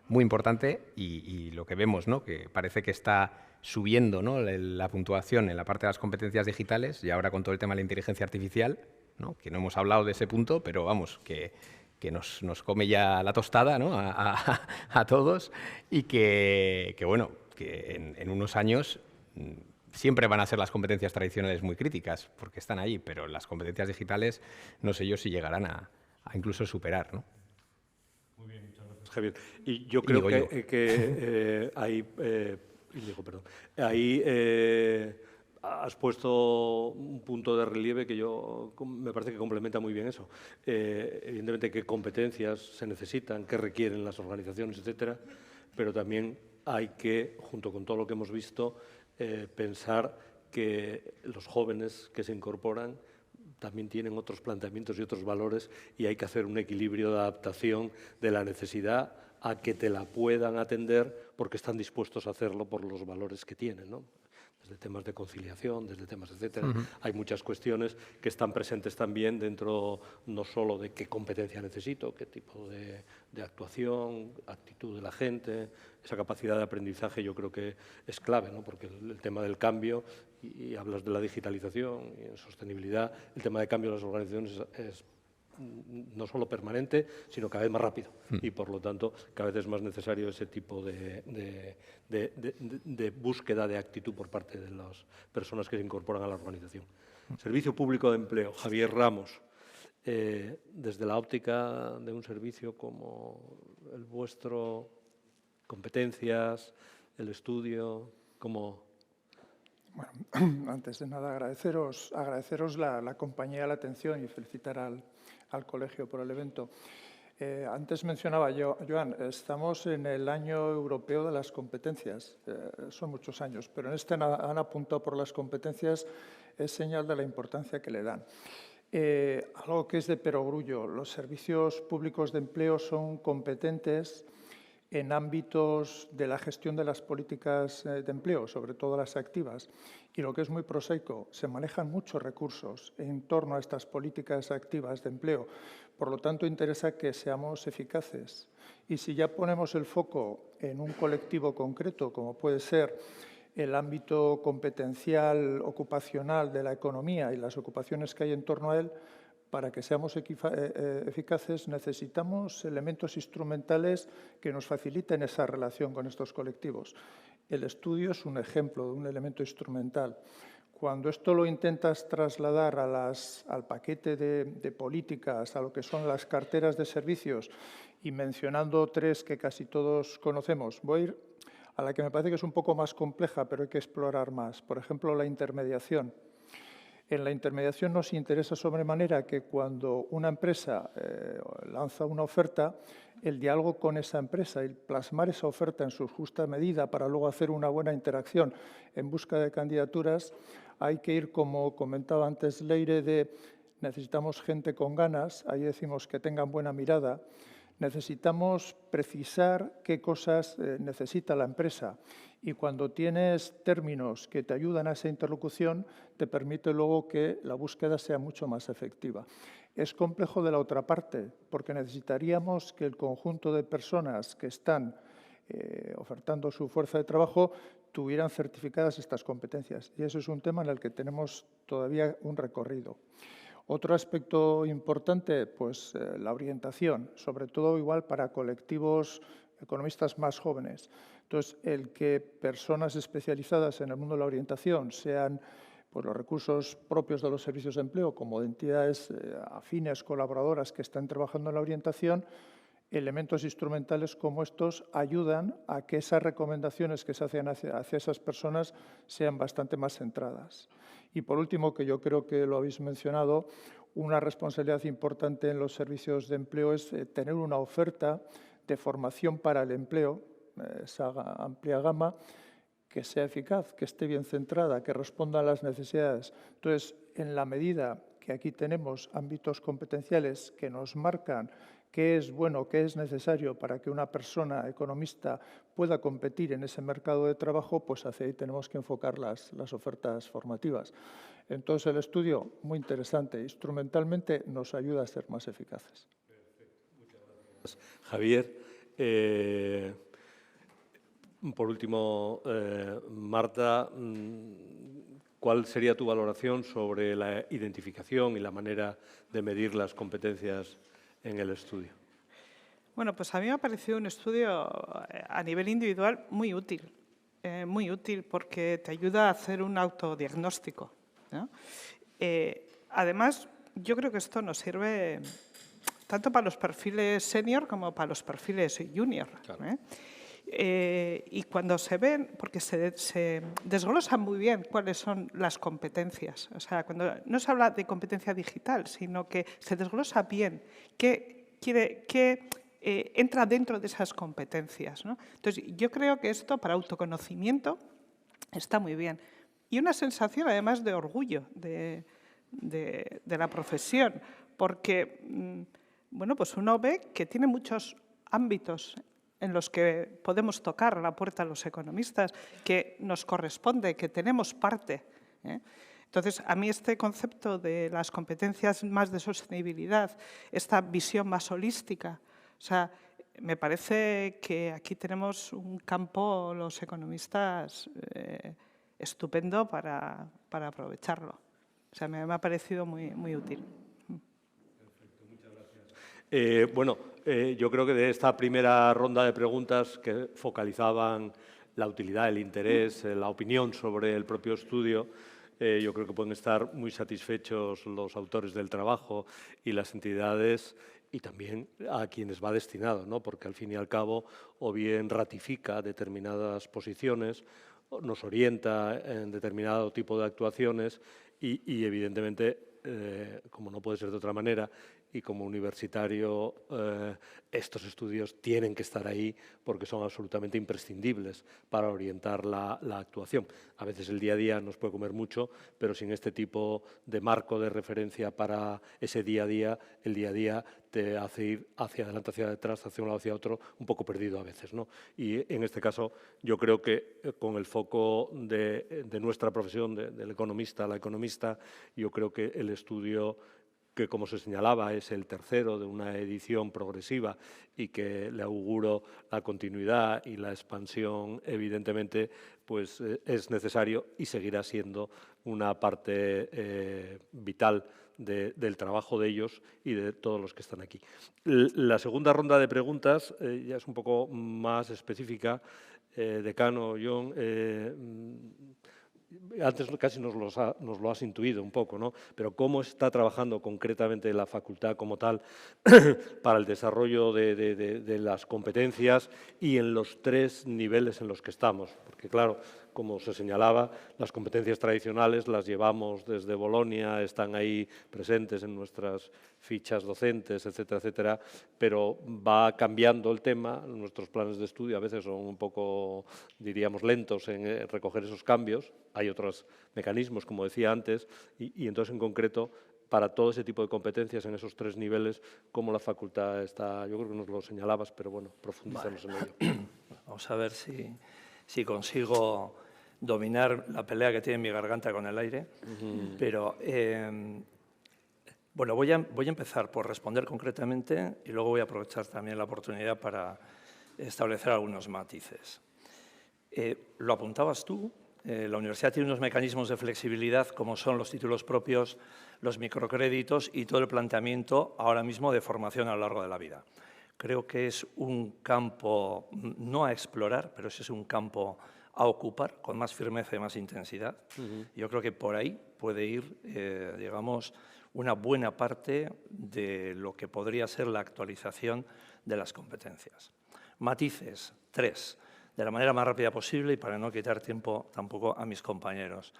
muy importante y lo que vemos, ¿no?, que parece que está subiendo, ¿no?, la puntuación en la parte de las competencias digitales, y ahora con todo el tema de la inteligencia artificial, ¿no?, que no hemos hablado de ese punto, pero vamos, que nos come ya la tostada, ¿no?, a todos, y que en unos años siempre van a ser las competencias tradicionales muy críticas, porque están ahí, pero las competencias digitales no sé yo si llegarán a incluso superar, ¿no? Muy bien, muchas gracias, Javier. Y yo creo que ahí has puesto un punto de relieve que me parece que complementa muy bien eso. Evidentemente, qué competencias se necesitan, qué requieren las organizaciones, etcétera, pero también hay que, junto con todo lo que hemos visto, pensar que los jóvenes que se incorporan también tienen otros planteamientos y otros valores, y hay que hacer un equilibrio de adaptación de la necesidad a que te la puedan atender porque están dispuestos a hacerlo por los valores que tienen, ¿no? Desde temas de conciliación, desde temas, etcétera. Hay muchas cuestiones que están presentes también dentro, no solo de qué competencia necesito, qué tipo de actuación, actitud de la gente, esa capacidad de aprendizaje yo creo que es clave, ¿no? Porque el tema del cambio, y hablas de la digitalización y en sostenibilidad, el tema de cambio de las organizaciones es no solo permanente, sino cada vez más rápido. Y, por lo tanto, cada vez es más necesario ese tipo de búsqueda de actitud por parte de las personas que se incorporan a la organización. Servicio Público de Empleo. Javier Ramos, desde la óptica de un servicio como el vuestro, competencias, el estudio, ¿cómo? Bueno, antes de nada agradeceros la compañía, la atención, y felicitar al colegio por el evento. Antes mencionaba yo, Joan, estamos en el año europeo de las competencias. Son muchos años, pero en este han apuntado por las competencias, es señal de la importancia que le dan. Algo que es de perogrullo, los servicios públicos de empleo son competentes en ámbitos de la gestión de las políticas de empleo, sobre todo las activas. Y lo que es muy prosaico, se manejan muchos recursos en torno a estas políticas activas de empleo. Por lo tanto, interesa que seamos eficaces. Y si ya ponemos el foco en un colectivo concreto, como puede ser el ámbito competencial, ocupacional de la economía y las ocupaciones que hay en torno a él, para que seamos eficaces necesitamos elementos instrumentales que nos faciliten esa relación con estos colectivos. El estudio es un ejemplo de un elemento instrumental. Cuando esto lo intentas trasladar al paquete de políticas, a lo que son las carteras de servicios, y mencionando tres que casi todos conocemos, voy a ir a la que me parece que es un poco más compleja, pero hay que explorar más. Por ejemplo, la intermediación. En la intermediación nos interesa sobremanera que cuando una empresa lanza una oferta, el diálogo con esa empresa y plasmar esa oferta en su justa medida para luego hacer una buena interacción en busca de candidaturas, hay que ir, como comentaba antes Leire, necesitamos gente con ganas, ahí decimos que tengan buena mirada, necesitamos precisar qué cosas necesita la empresa y cuando tienes términos que te ayudan a esa interlocución, te permite luego que la búsqueda sea mucho más efectiva. Es complejo de la otra parte, porque necesitaríamos que el conjunto de personas que están ofertando su fuerza de trabajo tuvieran certificadas estas competencias. Y eso es un tema en el que tenemos todavía un recorrido. Otro aspecto importante, pues la orientación, sobre todo igual para colectivos economistas más jóvenes. Entonces, el que personas especializadas en el mundo de la orientación sean pues, los recursos propios de los servicios de empleo, como de entidades afines, colaboradoras que están trabajando en la orientación, elementos instrumentales como estos ayudan a que esas recomendaciones que se hacen hacia esas personas sean bastante más centradas. Y por último, que yo creo que lo habéis mencionado, una responsabilidad importante en los servicios de empleo es tener una oferta de formación para el empleo, esa amplia gama, que sea eficaz, que esté bien centrada, que responda a las necesidades. Entonces, en la medida que aquí tenemos ámbitos competenciales que nos marcan qué es bueno, qué es necesario para que una persona economista pueda competir en ese mercado de trabajo, pues hacia ahí tenemos que enfocar las ofertas formativas. Entonces, el estudio, muy interesante, instrumentalmente nos ayuda a ser más eficaces. Perfecto. Muchas gracias, Javier. Por último, Marta, ¿cuál sería tu valoración sobre la identificación y la manera de medir las competencias en el estudio? Bueno, pues a mí me ha parecido un estudio a nivel individual muy útil porque te ayuda a hacer un autodiagnóstico, ¿no? Además, yo creo que esto nos sirve tanto para los perfiles senior como para los perfiles junior. Claro. Y cuando se ven, porque se desglosan muy bien cuáles son las competencias. O sea, cuando no se habla de competencia digital, sino que se desglosa bien qué entra dentro de esas competencias, ¿no? Entonces, yo creo que esto para autoconocimiento está muy bien. Y una sensación, además, de orgullo de la profesión, porque bueno, pues uno ve que tiene muchos ámbitos en los que podemos tocar la puerta a los economistas, que nos corresponde, que tenemos parte, ¿eh? Entonces, a mí este concepto de las competencias más de sostenibilidad, esta visión más holística, o sea, me parece que aquí tenemos un campo, los economistas, estupendo para aprovecharlo. O sea, me ha parecido muy útil. Perfecto, muchas gracias. Bueno, yo creo que de esta primera ronda de preguntas que focalizaban la utilidad, el interés, la opinión sobre el propio estudio, yo creo que pueden estar muy satisfechos los autores del trabajo y las entidades y también a quienes va destinado, ¿no? Porque al fin y al cabo o bien ratifica determinadas posiciones, nos orienta en determinado tipo de actuaciones y evidentemente, como no puede ser de otra manera, y como universitario estos estudios tienen que estar ahí porque son absolutamente imprescindibles para orientar la actuación. A veces el día a día nos puede comer mucho, pero sin este tipo de marco de referencia para ese día a día, el día a día te hace ir hacia adelante, hacia detrás, hacia un lado, hacia otro, un poco perdido a veces, ¿no? Y en este caso yo creo que con el foco de nuestra profesión, del economista, la economista, yo creo que el estudio, que como se señalaba es el tercero de una edición progresiva y que le auguro la continuidad y la expansión, evidentemente, pues es necesario y seguirá siendo una parte vital del trabajo de ellos y de todos los que están aquí. La segunda ronda de preguntas ya es un poco más específica. Decano, John, antes casi nos lo has intuido un poco, ¿no? Pero ¿cómo está trabajando concretamente la facultad como tal para el desarrollo de las competencias y en los 3 niveles en los que estamos? Porque, claro, como se señalaba, las competencias tradicionales las llevamos desde Bolonia, están ahí presentes en nuestras fichas docentes, etcétera, etcétera, pero va cambiando el tema. Nuestros planes de estudio a veces son un poco, diríamos, lentos en recoger esos cambios. Hay otros mecanismos, como decía antes, y entonces, en concreto, para todo ese tipo de competencias en esos 3 niveles, ¿cómo la facultad está? Yo creo que nos lo señalabas, pero bueno, profundizamos en ello. Vamos a ver si consigo dominar la pelea que tiene mi garganta con el aire, pero bueno, voy a empezar por responder concretamente y luego voy a aprovechar también la oportunidad para establecer algunos matices. Lo apuntabas tú, la universidad tiene unos mecanismos de flexibilidad como son los títulos propios, los microcréditos y todo el planteamiento ahora mismo de formación a lo largo de la vida. Creo que es un campo no a explorar, pero ese es un campo a ocupar con más firmeza y más intensidad. Yo creo que por ahí puede ir, digamos, una buena parte de lo que podría ser la actualización de las competencias. Matices, 3, de la manera más rápida posible y para no quitar tiempo tampoco a mis compañeros.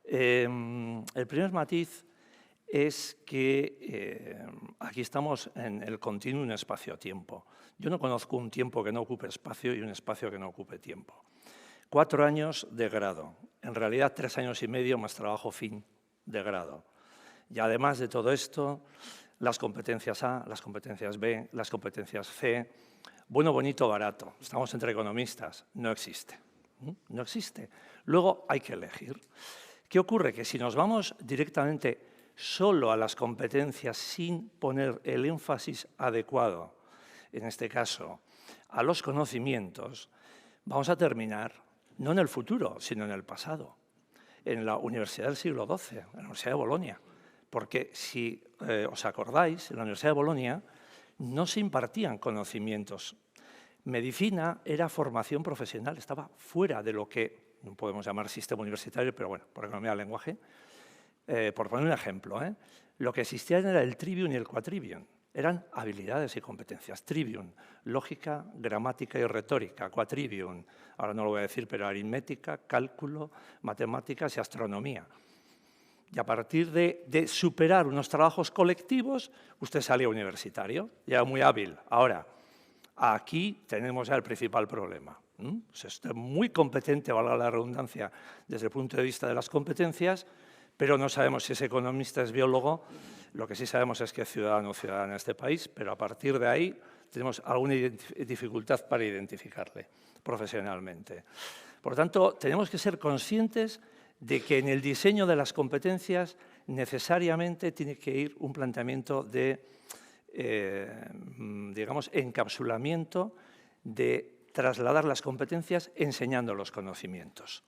El primer matiz es que aquí estamos en el continuum espacio-tiempo. Yo no conozco un tiempo que no ocupe espacio y un espacio que no ocupe tiempo. 4 años de grado, en realidad 3 años y medio más trabajo fin de grado. Y además de todo esto, las competencias A, las competencias B, las competencias C, bueno, bonito, barato, estamos entre economistas, no existe. No existe. Luego hay que elegir. ¿Qué ocurre? Que si nos vamos directamente solo a las competencias sin poner el énfasis adecuado, en este caso, a los conocimientos, vamos a terminar no en el futuro, sino en el pasado, en la Universidad del siglo XII, en la Universidad de Bolonia. Porque si os acordáis, en la Universidad de Bolonia no se impartían conocimientos. Medicina era formación profesional, estaba fuera de lo que no podemos llamar sistema universitario, pero bueno, por economía del lenguaje. Por poner un ejemplo, lo que existía era el trivium y el quadrivium. Eran habilidades y competencias. Trivium, lógica, gramática y retórica. Quadrivium, ahora no lo voy a decir, pero aritmética, cálculo, matemáticas y astronomía. Y a partir de superar unos trabajos colectivos, usted salía universitario, ya era muy hábil. Ahora, aquí tenemos ya el principal problema. Usted es muy competente, valga la redundancia, desde el punto de vista de las competencias, pero no sabemos si es economista, es biólogo. Lo que sí sabemos es que es ciudadano o ciudadana de este país, pero a partir de ahí tenemos alguna dificultad para identificarle profesionalmente. Por lo tanto, tenemos que ser conscientes de que en el diseño de las competencias necesariamente tiene que ir un planteamiento de, digamos, encapsulamiento, de trasladar las competencias enseñando los conocimientos.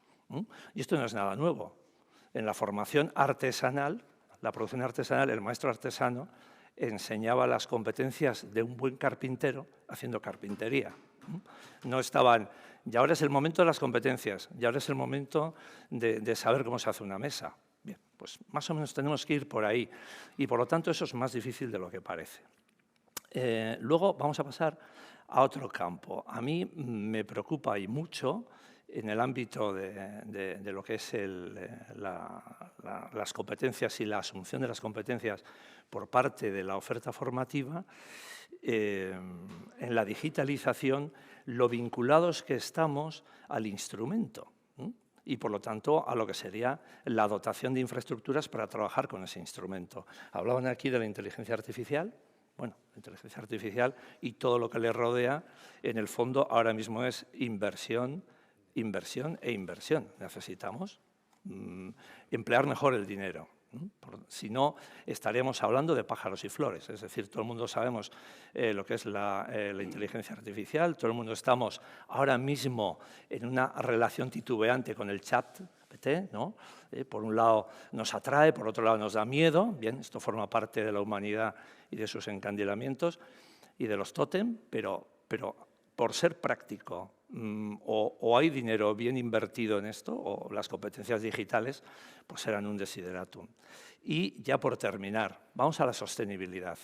Y esto no es nada nuevo. En la formación artesanal, la producción artesanal, el maestro artesano enseñaba las competencias de un buen carpintero haciendo carpintería. No estaban, y ahora es el momento de las competencias, y ahora es el momento de saber cómo se hace una mesa. Bien, pues más o menos tenemos que ir por ahí, y por lo tanto eso es más difícil de lo que parece. Luego vamos a pasar a otro campo. A mí me preocupa y mucho en el ámbito de lo que es las competencias y la asunción de las competencias por parte de la oferta formativa, en la digitalización, lo vinculados que estamos al instrumento y, por lo tanto, a lo que sería la dotación de infraestructuras para trabajar con ese instrumento. Hablaban aquí de la inteligencia artificial. Bueno, la inteligencia artificial y todo lo que le rodea, en el fondo, ahora mismo es inversión, inversión e inversión. Necesitamos emplear mejor el dinero. Si no, estaríamos hablando de pájaros y flores. Es decir, todo el mundo sabemos lo que es la inteligencia artificial, todo el mundo estamos ahora mismo en una relación titubeante con el chat, ¿no? Por un lado nos atrae, por otro lado nos da miedo. Bien, esto forma parte de la humanidad y de sus encandilamientos y de los tótem, pero por ser práctico o hay dinero bien invertido en esto, o las competencias digitales, pues serán un desideratum. Y ya por terminar, vamos a la sostenibilidad.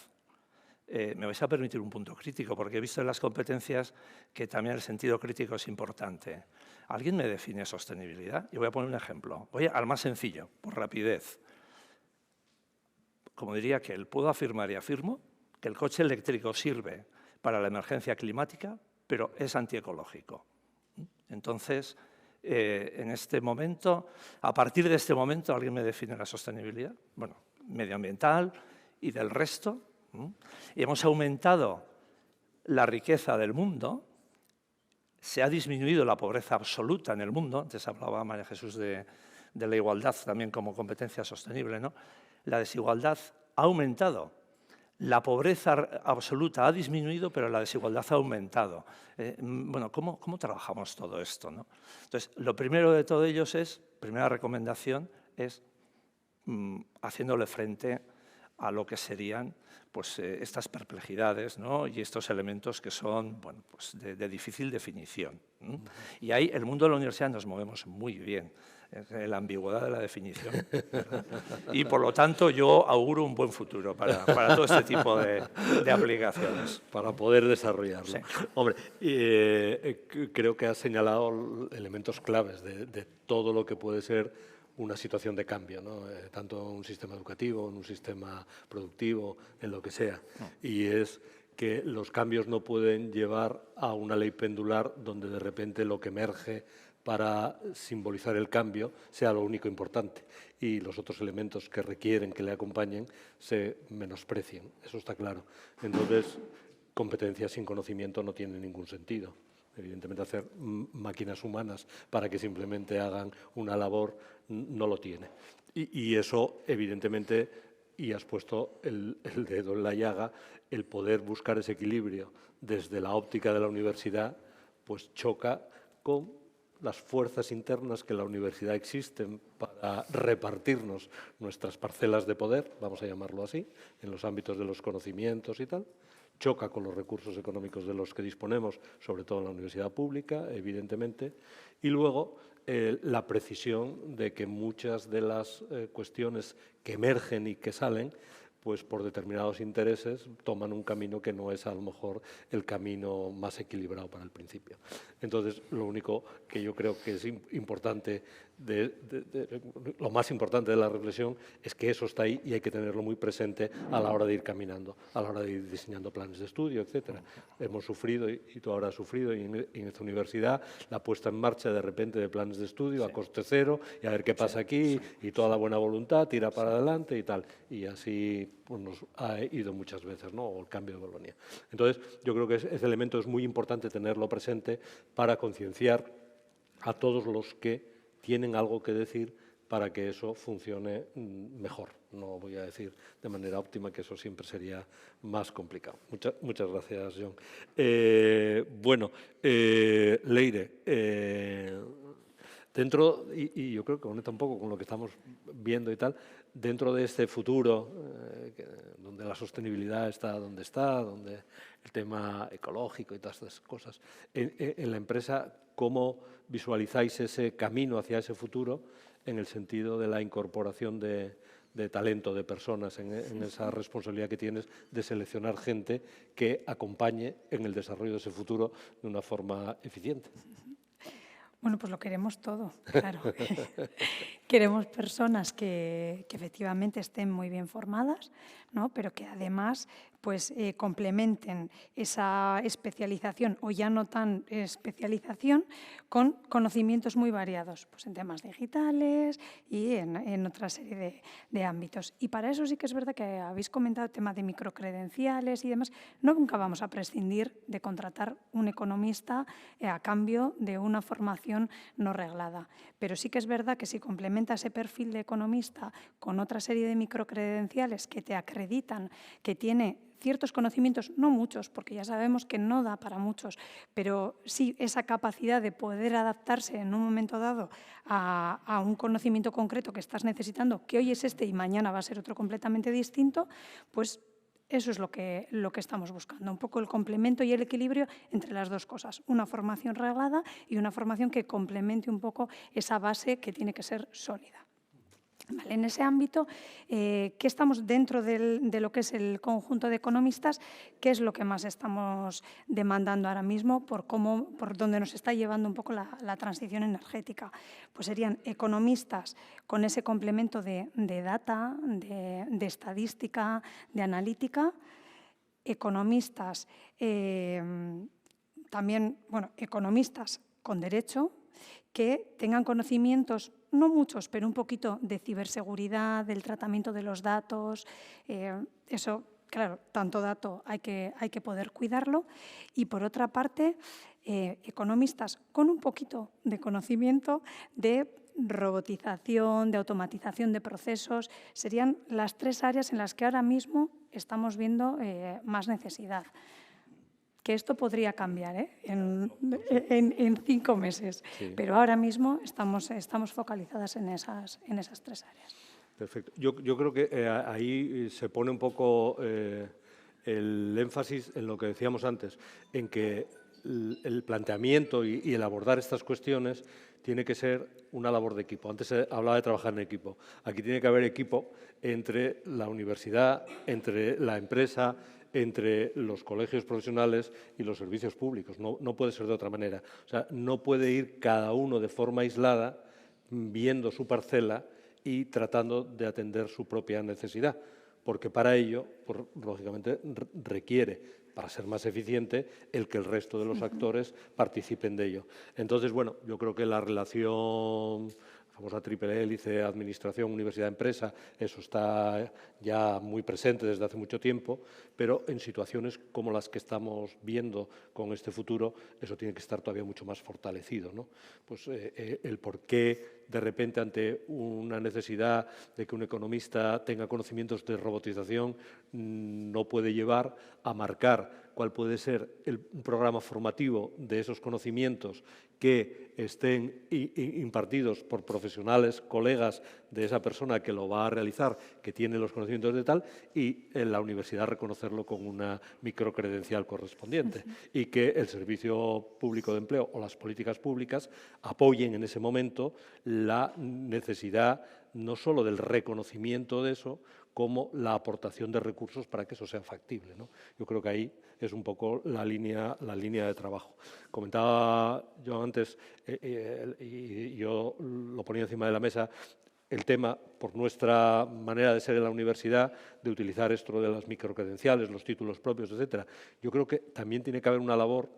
Me vais a permitir un punto crítico, porque he visto en las competencias que también el sentido crítico es importante. ¿Alguien me define sostenibilidad? Y voy a poner un ejemplo. Voy al más sencillo, por rapidez. Como diría que puedo afirmar y afirmo que el coche eléctrico sirve para la emergencia climática, pero es antiecológico. Entonces, en este momento, a partir de este momento, ¿alguien me define la sostenibilidad? Bueno, medioambiental y del resto. Y hemos aumentado la riqueza del mundo, se ha disminuido la pobreza absoluta en el mundo. Antes hablaba María Jesús de la igualdad también como competencia sostenible, ¿no? La desigualdad ha aumentado. La pobreza absoluta ha disminuido, pero la desigualdad ha aumentado. Bueno, ¿cómo trabajamos todo esto, ¿no? Entonces, lo primero de todo ellos primera recomendación es haciéndole frente a lo que serían pues, estas perplejidades, ¿no? Y estos elementos que son bueno, pues de difícil definición. Y ahí, el mundo de la universidad nos movemos muy bien. La ambigüedad de la definición. Y, por lo tanto, yo auguro un buen futuro para todo este tipo de aplicaciones. Para poder desarrollarlo. Sí. Hombre, creo que has señalado elementos claves de todo lo que puede ser una situación de cambio, ¿no? Tanto en un sistema educativo, en un sistema productivo, en lo que sea. Y es que los cambios no pueden llevar a una ley pendular donde de repente lo que emerge para simbolizar el cambio sea lo único importante y los otros elementos que requieren que le acompañen se menosprecien. Eso está claro. Entonces, competencias sin conocimiento no tienen ningún sentido. Evidentemente, hacer máquinas humanas para que simplemente hagan una labor no lo tiene. Y eso, evidentemente, y has puesto el dedo en la llaga, el poder buscar ese equilibrio desde la óptica de la universidad, pues choca con las fuerzas internas que en la universidad existen para repartirnos nuestras parcelas de poder, vamos a llamarlo así, en los ámbitos de los conocimientos y tal. Choca con los recursos económicos de los que disponemos, sobre todo en la universidad pública, evidentemente. Y luego, la precisión de que muchas de las cuestiones que emergen y que salen, pues por determinados intereses toman un camino que no es a lo mejor el camino más equilibrado para el principio. Entonces, lo único que yo creo que es importante, lo más importante de la reflexión es que eso está ahí y hay que tenerlo muy presente a la hora de ir caminando, a la hora de ir diseñando planes de estudio, etcétera. Hemos sufrido, y tú ahora has sufrido, y en esta universidad, la puesta en marcha de repente de planes de estudio a coste cero y a ver qué pasa aquí y toda la buena voluntad, tira para adelante y tal. Y así pues, nos ha ido muchas veces, ¿no? O el cambio de Bolonia. Entonces, yo creo que ese elemento es muy importante tenerlo presente para concienciar a todos los que tienen algo que decir para que eso funcione mejor. No voy a decir de manera óptima, que eso siempre sería más complicado. Muchas gracias, John. Bueno, Leire, dentro, y yo creo que conecta un poco con lo que estamos viendo y tal, dentro de este futuro, donde la sostenibilidad está donde está, donde el tema ecológico y todas estas cosas, en la empresa, ¿cómo visualizáis ese camino hacia ese futuro en el sentido de la incorporación de talento, de personas, en esa responsabilidad que tienes de seleccionar gente que acompañe en el desarrollo de ese futuro de una forma eficiente? Bueno, pues lo queremos todo, claro. Queremos personas que efectivamente estén muy bien formadas, ¿no? Pero que además pues, complementen esa especialización o ya no tan especialización con conocimientos muy variados, pues en temas digitales y en otra serie de ámbitos. Y para eso sí que es verdad que habéis comentado el tema de microcredenciales y demás. Nunca vamos a prescindir de contratar un economista a cambio de una formación no reglada. Pero sí que es verdad que si complementa ese perfil de economista con otra serie de microcredenciales que te acreditan que tiene ciertos conocimientos, no muchos, porque ya sabemos que no da para muchos, pero sí esa capacidad de poder adaptarse en un momento dado a un conocimiento concreto que estás necesitando, que hoy es este y mañana va a ser otro completamente distinto, pues eso es lo que estamos buscando, un poco el complemento y el equilibrio entre las dos cosas, una formación reglada y una formación que complemente un poco esa base que tiene que ser sólida. Vale, en ese ámbito, ¿qué estamos dentro de lo que es el conjunto de economistas? ¿Qué es lo que más estamos demandando ahora mismo por dónde nos está llevando un poco la transición energética? Pues serían economistas con ese complemento de data, de estadística, de analítica, economistas también, bueno, economistas con derecho, que tengan conocimientos, no muchos, pero un poquito de ciberseguridad, del tratamiento de los datos, eso, claro, tanto dato hay que poder cuidarlo. Y por otra parte, economistas con un poquito de conocimiento de robotización, de automatización de procesos, serían las tres áreas en las que ahora mismo estamos viendo más necesidad. Que esto podría cambiar en 5 meses, sí. Pero ahora mismo estamos focalizadas en esas 3 áreas. Perfecto. Yo creo que ahí se pone un poco el énfasis en lo que decíamos antes, en que el planteamiento y el abordar estas cuestiones tiene que ser una labor de equipo. Antes se hablaba de trabajar en equipo. Aquí tiene que haber equipo entre la universidad, entre la empresa, entre los colegios profesionales y los servicios públicos. No puede ser de otra manera. O sea, no puede ir cada uno de forma aislada viendo su parcela y tratando de atender su propia necesidad, porque para ello, lógicamente, requiere, para ser más eficiente, el que el resto de los actores participen de ello. Entonces, bueno, yo creo que la relación, famosa triple hélice, administración, universidad, empresa, eso está ya muy presente desde hace mucho tiempo, pero en situaciones como las que estamos viendo con este futuro, eso tiene que estar todavía mucho más fortalecido, ¿no? Pues el por qué de repente ante una necesidad de que un economista tenga conocimientos de robotización no puede llevar a marcar cuál puede ser un programa formativo de esos conocimientos que estén impartidos por profesionales, colegas de esa persona que lo va a realizar, que tiene los conocimientos de tal, y en la universidad reconocerlo con una microcredencial correspondiente. Y que el Servicio Público de Empleo o las políticas públicas apoyen en ese momento la necesidad no solo del reconocimiento de eso, como la aportación de recursos para que eso sea factible, ¿no? Yo creo que ahí es un poco la línea de trabajo. Comentaba yo antes, y yo lo ponía encima de la mesa, el tema, por nuestra manera de ser en la universidad, de utilizar esto de las microcredenciales, los títulos propios, etcétera. Yo creo que también tiene que haber una labor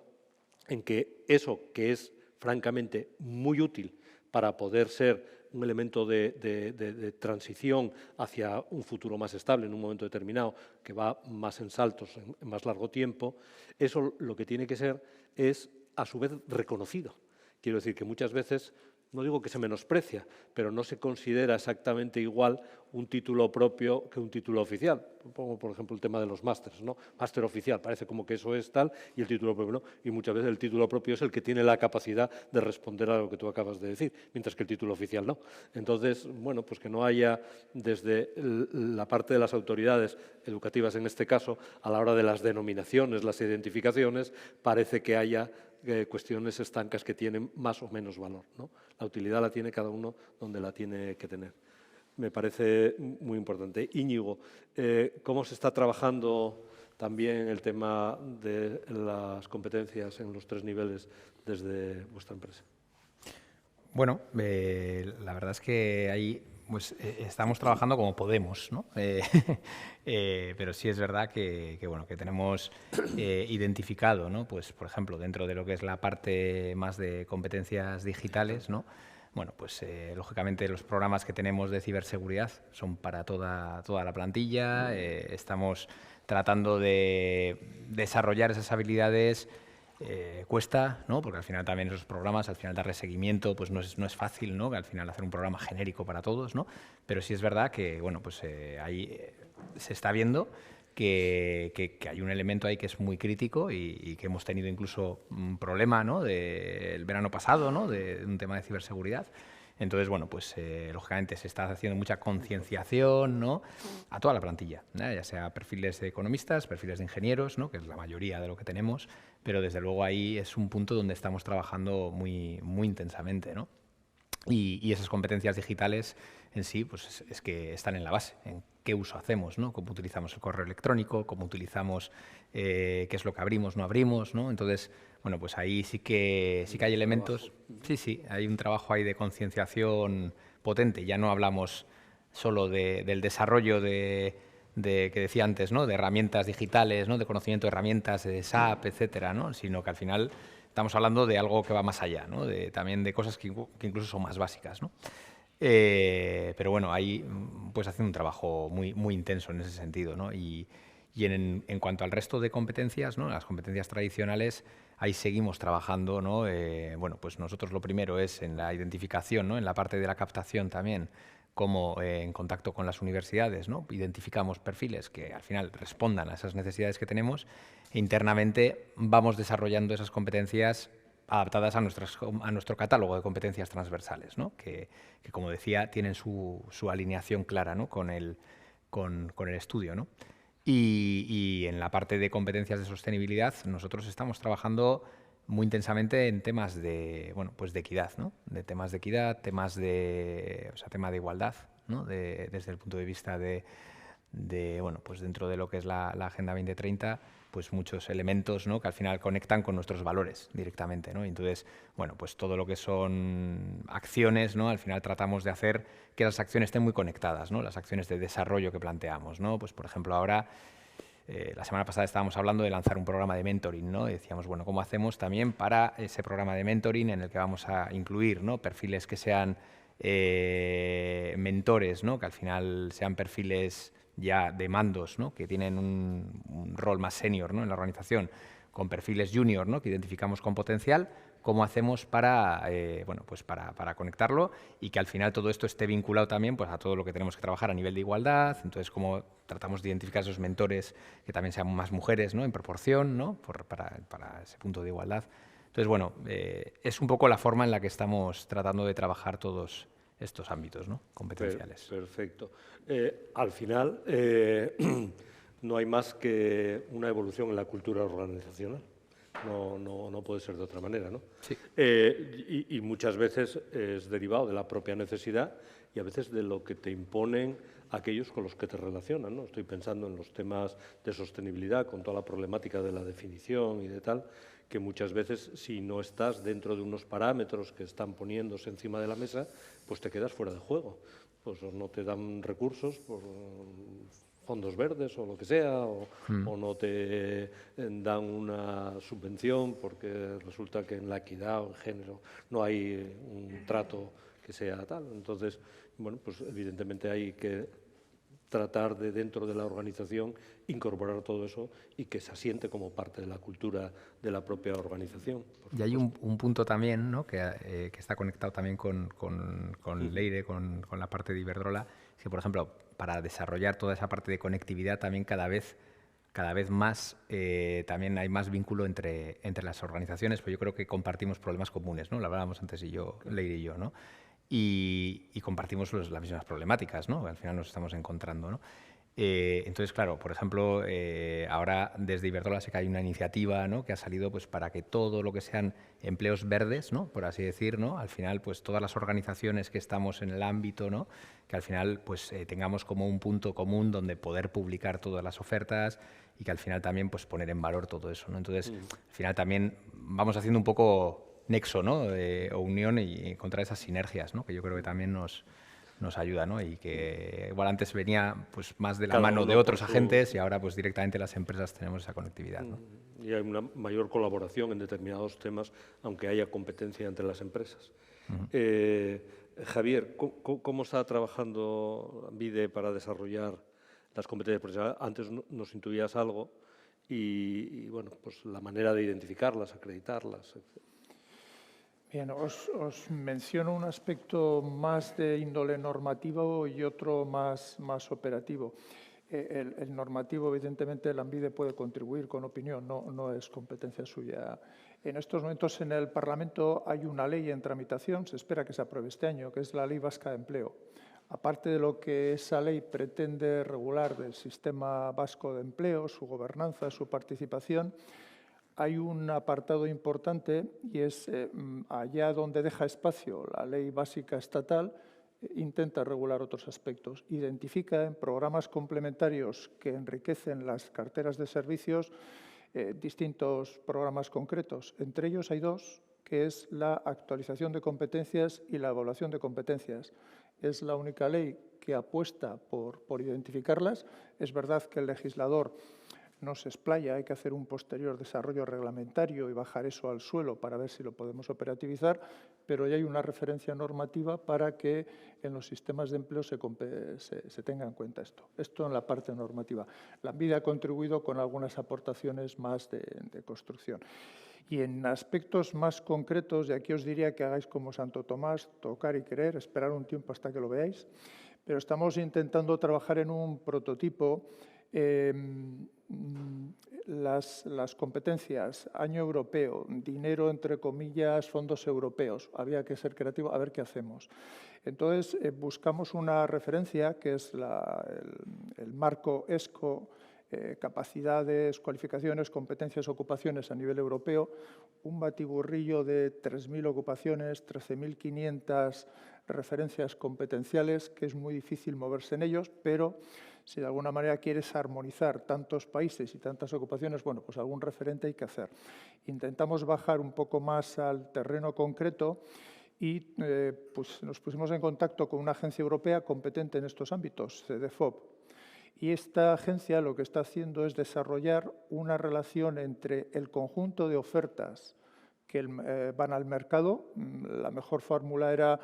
en que eso, que es francamente muy útil para poder ser un elemento de transición hacia un futuro más estable en un momento determinado, que va más en saltos, en más largo tiempo, eso lo que tiene que ser es, a su vez, reconocido. Quiero decir que muchas veces, no digo que se menosprecia, pero no se considera exactamente igual un título propio que un título oficial. Pongo, por ejemplo, el tema de los másteres, ¿no? Máster oficial, parece como que eso es tal y el título propio no. Y muchas veces el título propio es el que tiene la capacidad de responder a lo que tú acabas de decir, mientras que el título oficial no. Entonces, bueno, pues que no haya desde la parte de las autoridades educativas, en este caso, a la hora de las denominaciones, las identificaciones, parece que haya cuestiones estancas que tienen más o menos valor, ¿no? La utilidad la tiene cada uno donde la tiene que tener. Me parece muy importante. Íñigo, ¿cómo se está trabajando también el tema de las competencias en los 3 niveles desde vuestra empresa? Bueno, la verdad es que ahí pues, estamos trabajando como podemos, ¿no? Pero sí es verdad que tenemos identificado, ¿no? Pues, por ejemplo, dentro de lo que es la parte más de competencias digitales, ¿no? Bueno, pues lógicamente los programas que tenemos de ciberseguridad son para toda la plantilla. Estamos tratando de desarrollar esas habilidades. Cuesta, ¿no? Porque al final también esos programas, al final darle seguimiento, pues no es fácil, ¿no? Que al final hacer un programa genérico para todos, ¿no? Pero sí es verdad que, bueno, pues ahí se está viendo que hay un elemento ahí que es muy crítico y que hemos tenido incluso un problema, ¿no? El verano pasado, ¿no? De un tema de ciberseguridad. Entonces, bueno, pues lógicamente se está haciendo mucha concienciación, ¿no? A toda la plantilla, ¿no? Ya sea perfiles de economistas, perfiles de ingenieros, ¿no? Que es la mayoría de lo que tenemos, pero desde luego ahí es un punto donde estamos trabajando muy intensamente, ¿no? Y esas competencias digitales en sí, pues es que están en la base, en qué uso hacemos, ¿no? Cómo utilizamos el correo electrónico, cómo utilizamos qué es lo que abrimos, no abrimos, ¿no? Entonces, bueno, pues ahí sí que hay elementos, sí, hay un trabajo ahí de concienciación potente. Ya no hablamos solo del desarrollo de que decía antes, ¿no? De herramientas digitales, ¿no? De conocimiento de herramientas, de SAP, etcétera, ¿no? Sino que al final estamos hablando de algo que va más allá, ¿no? También de cosas que incluso son más básicas, ¿no? Pero bueno, ahí pues haciendo un trabajo muy intenso en ese sentido, ¿no? Y en cuanto al resto de competencias, ¿no? Las competencias tradicionales, ahí seguimos trabajando, ¿no? Bueno, pues nosotros lo primero es en la identificación, ¿no? En la parte de la captación también, como en contacto con las universidades, ¿no? Identificamos perfiles que al final respondan a esas necesidades que tenemos e internamente vamos desarrollando esas competencias adaptadas a nuestro catálogo de competencias transversales, ¿no? Que como decía, tienen su alineación clara, ¿no? con el estudio, ¿no? Y en la parte de competencias de sostenibilidad, nosotros estamos trabajando muy intensamente en temas de, bueno, pues de equidad, ¿no? De temas de equidad, tema de igualdad, ¿no? Desde el punto de vista de, bueno, pues dentro de lo que es la Agenda 2030, pues muchos elementos, ¿no? Que al final conectan con nuestros valores directamente, ¿no? Y entonces, bueno, pues todo lo que son acciones, ¿no? Al final tratamos de hacer que las acciones estén muy conectadas, ¿no? Las acciones de desarrollo que planteamos, ¿no? Pues por ejemplo ahora, la semana pasada estábamos hablando de lanzar un programa de mentoring, ¿no? Y decíamos, bueno, ¿cómo hacemos también para ese programa de mentoring en el que vamos a incluir, ¿no? Perfiles que sean mentores, ¿no? Que al final sean perfiles ya de mandos, ¿no? Que tienen un rol más senior, ¿no? En la organización, con perfiles junior, ¿no? Que identificamos con potencial. ¿Cómo hacemos para, bueno, pues para conectarlo y que al final todo esto esté vinculado también pues, a todo lo que tenemos que trabajar a nivel de igualdad? Entonces, cómo tratamos de identificar esos mentores que también sean más mujeres, ¿no? En proporción, ¿no? Para ese punto de igualdad. Entonces, bueno, es un poco la forma en la que estamos tratando de trabajar todos estos ámbitos, ¿no? Competenciales. Perfecto. Al final, no hay más que una evolución en la cultura organizacional. No puede ser de otra manera, ¿no? Sí. Y muchas veces es derivado de la propia necesidad y a veces de lo que te imponen aquellos con los que te relacionan, ¿no? Estoy pensando en los temas de sostenibilidad, con toda la problemática de la definición y de tal, que muchas veces si no estás dentro de unos parámetros que están poniéndose encima de la mesa, pues te quedas fuera de juego. Pues no te dan recursos por fondos verdes o lo que sea, o no te dan una subvención porque resulta que en la equidad o en género no hay un trato que sea tal. Entonces, bueno, pues evidentemente hay que tratar de dentro de la organización incorporar todo eso y que se asiente como parte de la cultura de la propia organización. Y hay un punto también, ¿no? que está conectado también con Leire, con la parte de Iberdrola, que por ejemplo para desarrollar toda esa parte de conectividad también cada vez más también hay más vínculo entre las organizaciones, pues yo creo que compartimos problemas comunes, ¿no? Lo hablábamos antes Leire y yo, ¿no? Y compartimos las mismas problemáticas, ¿no? Al final nos estamos encontrando, ¿no? Entonces, claro, por ejemplo, ahora desde Iberdrola sé que hay una iniciativa, ¿no? Que ha salido pues, para que todo lo que sean empleos verdes, ¿no? Por así decir, ¿no? Al final, pues todas las organizaciones que estamos en el ámbito, ¿no? Que al final pues, tengamos como un punto común donde poder publicar todas las ofertas y que al final también pues, poner en valor todo eso, ¿no? Entonces, al final también vamos haciendo un poco nexo, ¿no? O unión y encontrar esas sinergias, ¿no? Que yo creo que también nos ayuda, ¿no? Y que igual antes venía pues, más de la mano de otros agentes y ahora pues directamente las empresas tenemos esa conectividad, ¿no? Y hay una mayor colaboración en determinados temas, aunque haya competencia entre las empresas. Javier, ¿cómo está trabajando Ambide para desarrollar las competencias profesionales? Antes nos intuías algo y bueno, pues la manera de identificarlas, acreditarlas, etc. Bien, os menciono un aspecto más de índole normativo y otro más operativo. El normativo, evidentemente, el Ambide puede contribuir con opinión, no es competencia suya. En estos momentos en el Parlamento hay una ley en tramitación, se espera que se apruebe este año, que es la Ley Vasca de Empleo. Aparte de lo que esa ley pretende regular del sistema vasco de empleo, su gobernanza, su participación, hay un apartado importante y es allá donde deja espacio la ley básica estatal, intenta regular otros aspectos. Identifica en programas complementarios que enriquecen las carteras de servicios distintos programas concretos. Entre ellos hay dos, que es la actualización de competencias y la evaluación de competencias. Es la única ley que apuesta por identificarlas. Es verdad que el legislador no se explaya, hay que hacer un posterior desarrollo reglamentario y bajar eso al suelo para ver si lo podemos operativizar, pero ya hay una referencia normativa para que en los sistemas de empleo se tenga en cuenta esto. Esto en la parte normativa. La Ambide ha contribuido con algunas aportaciones más de construcción. Y en aspectos más concretos, y aquí os diría que hagáis como Santo Tomás, tocar y querer, esperar un tiempo hasta que lo veáis, pero estamos intentando trabajar en un prototipo. Las competencias, año europeo, dinero, entre comillas, fondos europeos. Había que ser creativo, a ver qué hacemos. Entonces, buscamos una referencia, que es el marco ESCO, capacidades, cualificaciones, competencias, ocupaciones a nivel europeo, un batiburrillo de 3.000 ocupaciones, 13.500 referencias competenciales, que es muy difícil moverse en ellos, pero si de alguna manera quieres armonizar tantos países y tantas ocupaciones, bueno, pues algún referente hay que hacer. Intentamos bajar un poco más al terreno concreto y pues nos pusimos en contacto con una agencia europea competente en estos ámbitos, CEDEFOP. Y esta agencia lo que está haciendo es desarrollar una relación entre el conjunto de ofertas que van al mercado. La mejor fórmula era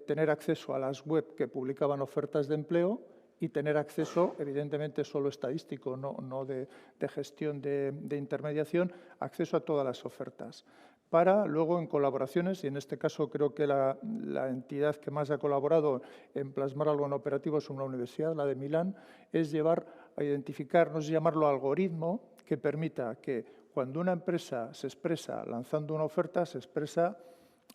tener acceso a las web que publicaban ofertas de empleo y tener acceso, evidentemente, solo estadístico, no de gestión de intermediación, acceso a todas las ofertas. Para luego, en colaboraciones, y en este caso creo que la entidad que más ha colaborado en plasmar algo en operativo es una universidad, la de Milán, es llevar a identificar, no sé llamarlo algoritmo, que permita que cuando una empresa se expresa lanzando una oferta, se expresa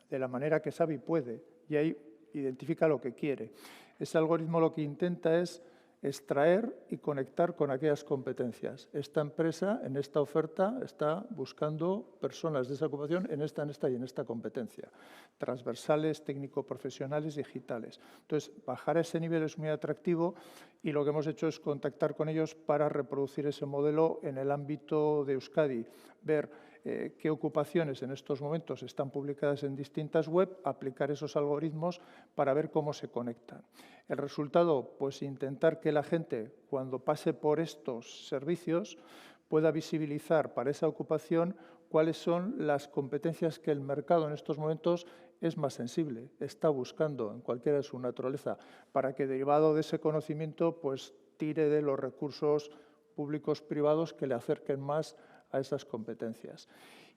de la manera que sabe y puede, y ahí identifica lo que quiere. Ese algoritmo lo que intenta es extraer y conectar con aquellas competencias. Esta empresa, en esta oferta, está buscando personas de esa ocupación en esta y en esta competencia. Transversales, técnico-profesionales, digitales. Entonces, bajar a ese nivel es muy atractivo y lo que hemos hecho es contactar con ellos para reproducir ese modelo en el ámbito de Euskadi. Ver qué ocupaciones en estos momentos están publicadas en distintas web, aplicar esos algoritmos para ver cómo se conectan. El resultado, pues intentar que la gente, cuando pase por estos servicios, pueda visibilizar para esa ocupación cuáles son las competencias que el mercado en estos momentos es más sensible, está buscando en cualquiera de su naturaleza, para que derivado de ese conocimiento pues tire de los recursos públicos privados que le acerquen más a esas competencias.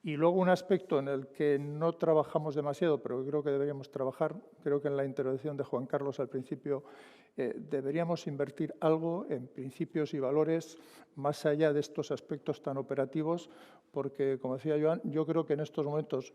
Y luego un aspecto en el que no trabajamos demasiado, pero que creo que deberíamos trabajar, creo que en la intervención de Juan Carlos al principio, deberíamos invertir algo en principios y valores más allá de estos aspectos tan operativos, porque, como decía Joan, yo creo que en estos momentos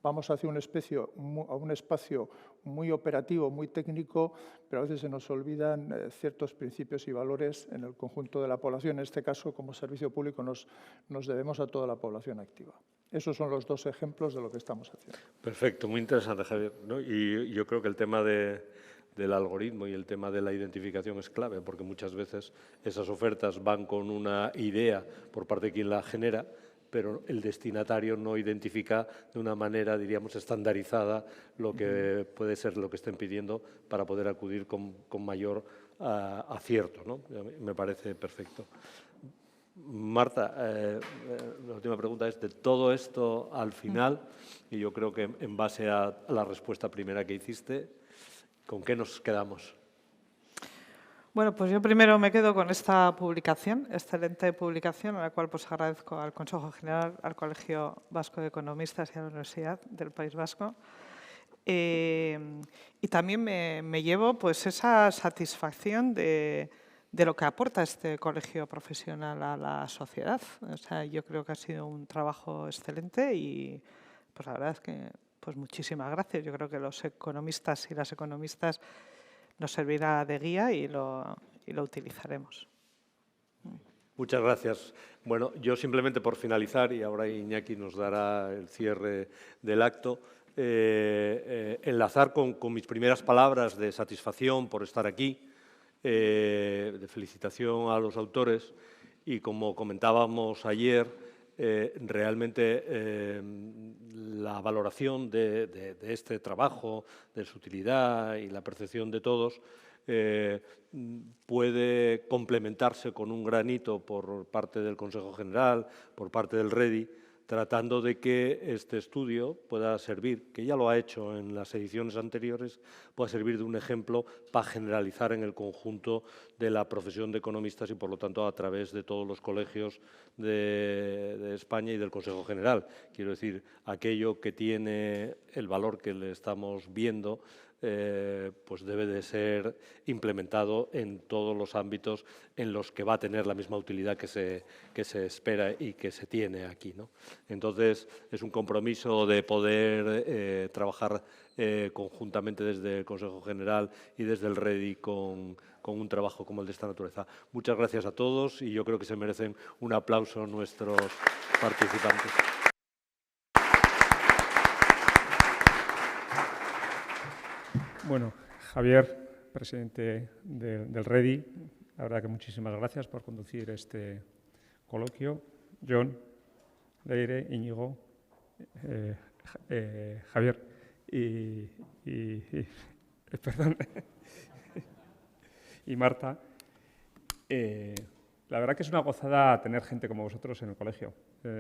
vamos hacia un espacio muy operativo, muy técnico, pero a veces se nos olvidan ciertos principios y valores en el conjunto de la población. En este caso, como servicio público, nos debemos a toda la población activa. Esos son los dos ejemplos de lo que estamos haciendo. Perfecto, muy interesante, Javier, ¿no? Y yo creo que el tema del algoritmo y el tema de la identificación es clave, porque muchas veces esas ofertas van con una idea por parte de quien la genera, pero el destinatario no identifica de una manera, diríamos, estandarizada lo que puede ser lo que estén pidiendo para poder acudir con mayor acierto, ¿no? Me parece perfecto. Marta, la última pregunta es de todo esto al final, y yo creo que en base a la respuesta primera que hiciste, ¿con qué nos quedamos? Bueno, pues yo primero me quedo con esta publicación, excelente publicación, a la cual pues agradezco al Consejo General, al Colegio Vasco de Economistas y a la Universidad del País Vasco. Y también me llevo pues esa satisfacción de lo que aporta este colegio profesional a la sociedad. O sea, yo creo que ha sido un trabajo excelente y pues la verdad es que pues muchísimas gracias. Yo creo que los economistas y las economistas nos servirá de guía y lo utilizaremos. Muchas gracias. Bueno, yo simplemente por finalizar, y ahora Iñaki nos dará el cierre del acto, enlazar con mis primeras palabras de satisfacción por estar aquí, de felicitación a los autores y, como comentábamos ayer, realmente la valoración de este trabajo, de su utilidad y la percepción de todos puede complementarse con un granito por parte del Consejo General, por parte del REDI, tratando de que este estudio pueda servir, que ya lo ha hecho en las ediciones anteriores, pueda servir de un ejemplo para generalizar en el conjunto de la profesión de economistas y, por lo tanto, a través de todos los colegios de España y del Consejo General. Quiero decir, aquello que tiene el valor que le estamos viendo, pues debe de ser implementado en todos los ámbitos en los que va a tener la misma utilidad que se espera y que se tiene aquí, ¿no? Entonces, es un compromiso de poder trabajar conjuntamente desde el Consejo General y desde el REDI con un trabajo como el de esta naturaleza. Muchas gracias a todos y yo creo que se merecen un aplauso nuestros participantes. Bueno, Javier, presidente del REDI, la verdad que muchísimas gracias por conducir este coloquio. Jon, Leire, Íñigo, Javier perdón, y Marta. La verdad que es una gozada tener gente como vosotros en el colegio.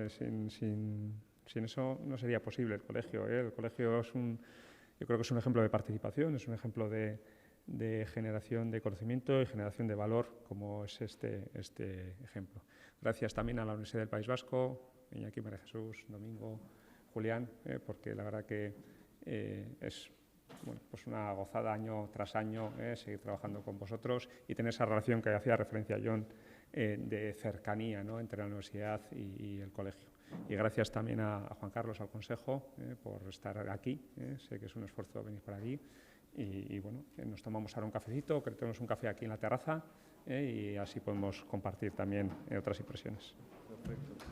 Sin eso no sería posible el colegio. El colegio es yo creo que es un ejemplo de participación, es un ejemplo de generación de conocimiento y generación de valor, como es este ejemplo. Gracias también a la Universidad del País Vasco, Iñaki, María Jesús, Domingo, Julián, porque la verdad que es pues una gozada año tras año seguir trabajando con vosotros y tener esa relación que hacía referencia a Jon de cercanía, ¿no?, entre la universidad y el colegio. Y gracias también a Juan Carlos, al Consejo, por estar aquí. Sé que es un esfuerzo venir por aquí. Y bueno, nos tomamos ahora un cafecito, que tenemos un café aquí en la terraza y así podemos compartir también otras impresiones. Perfecto.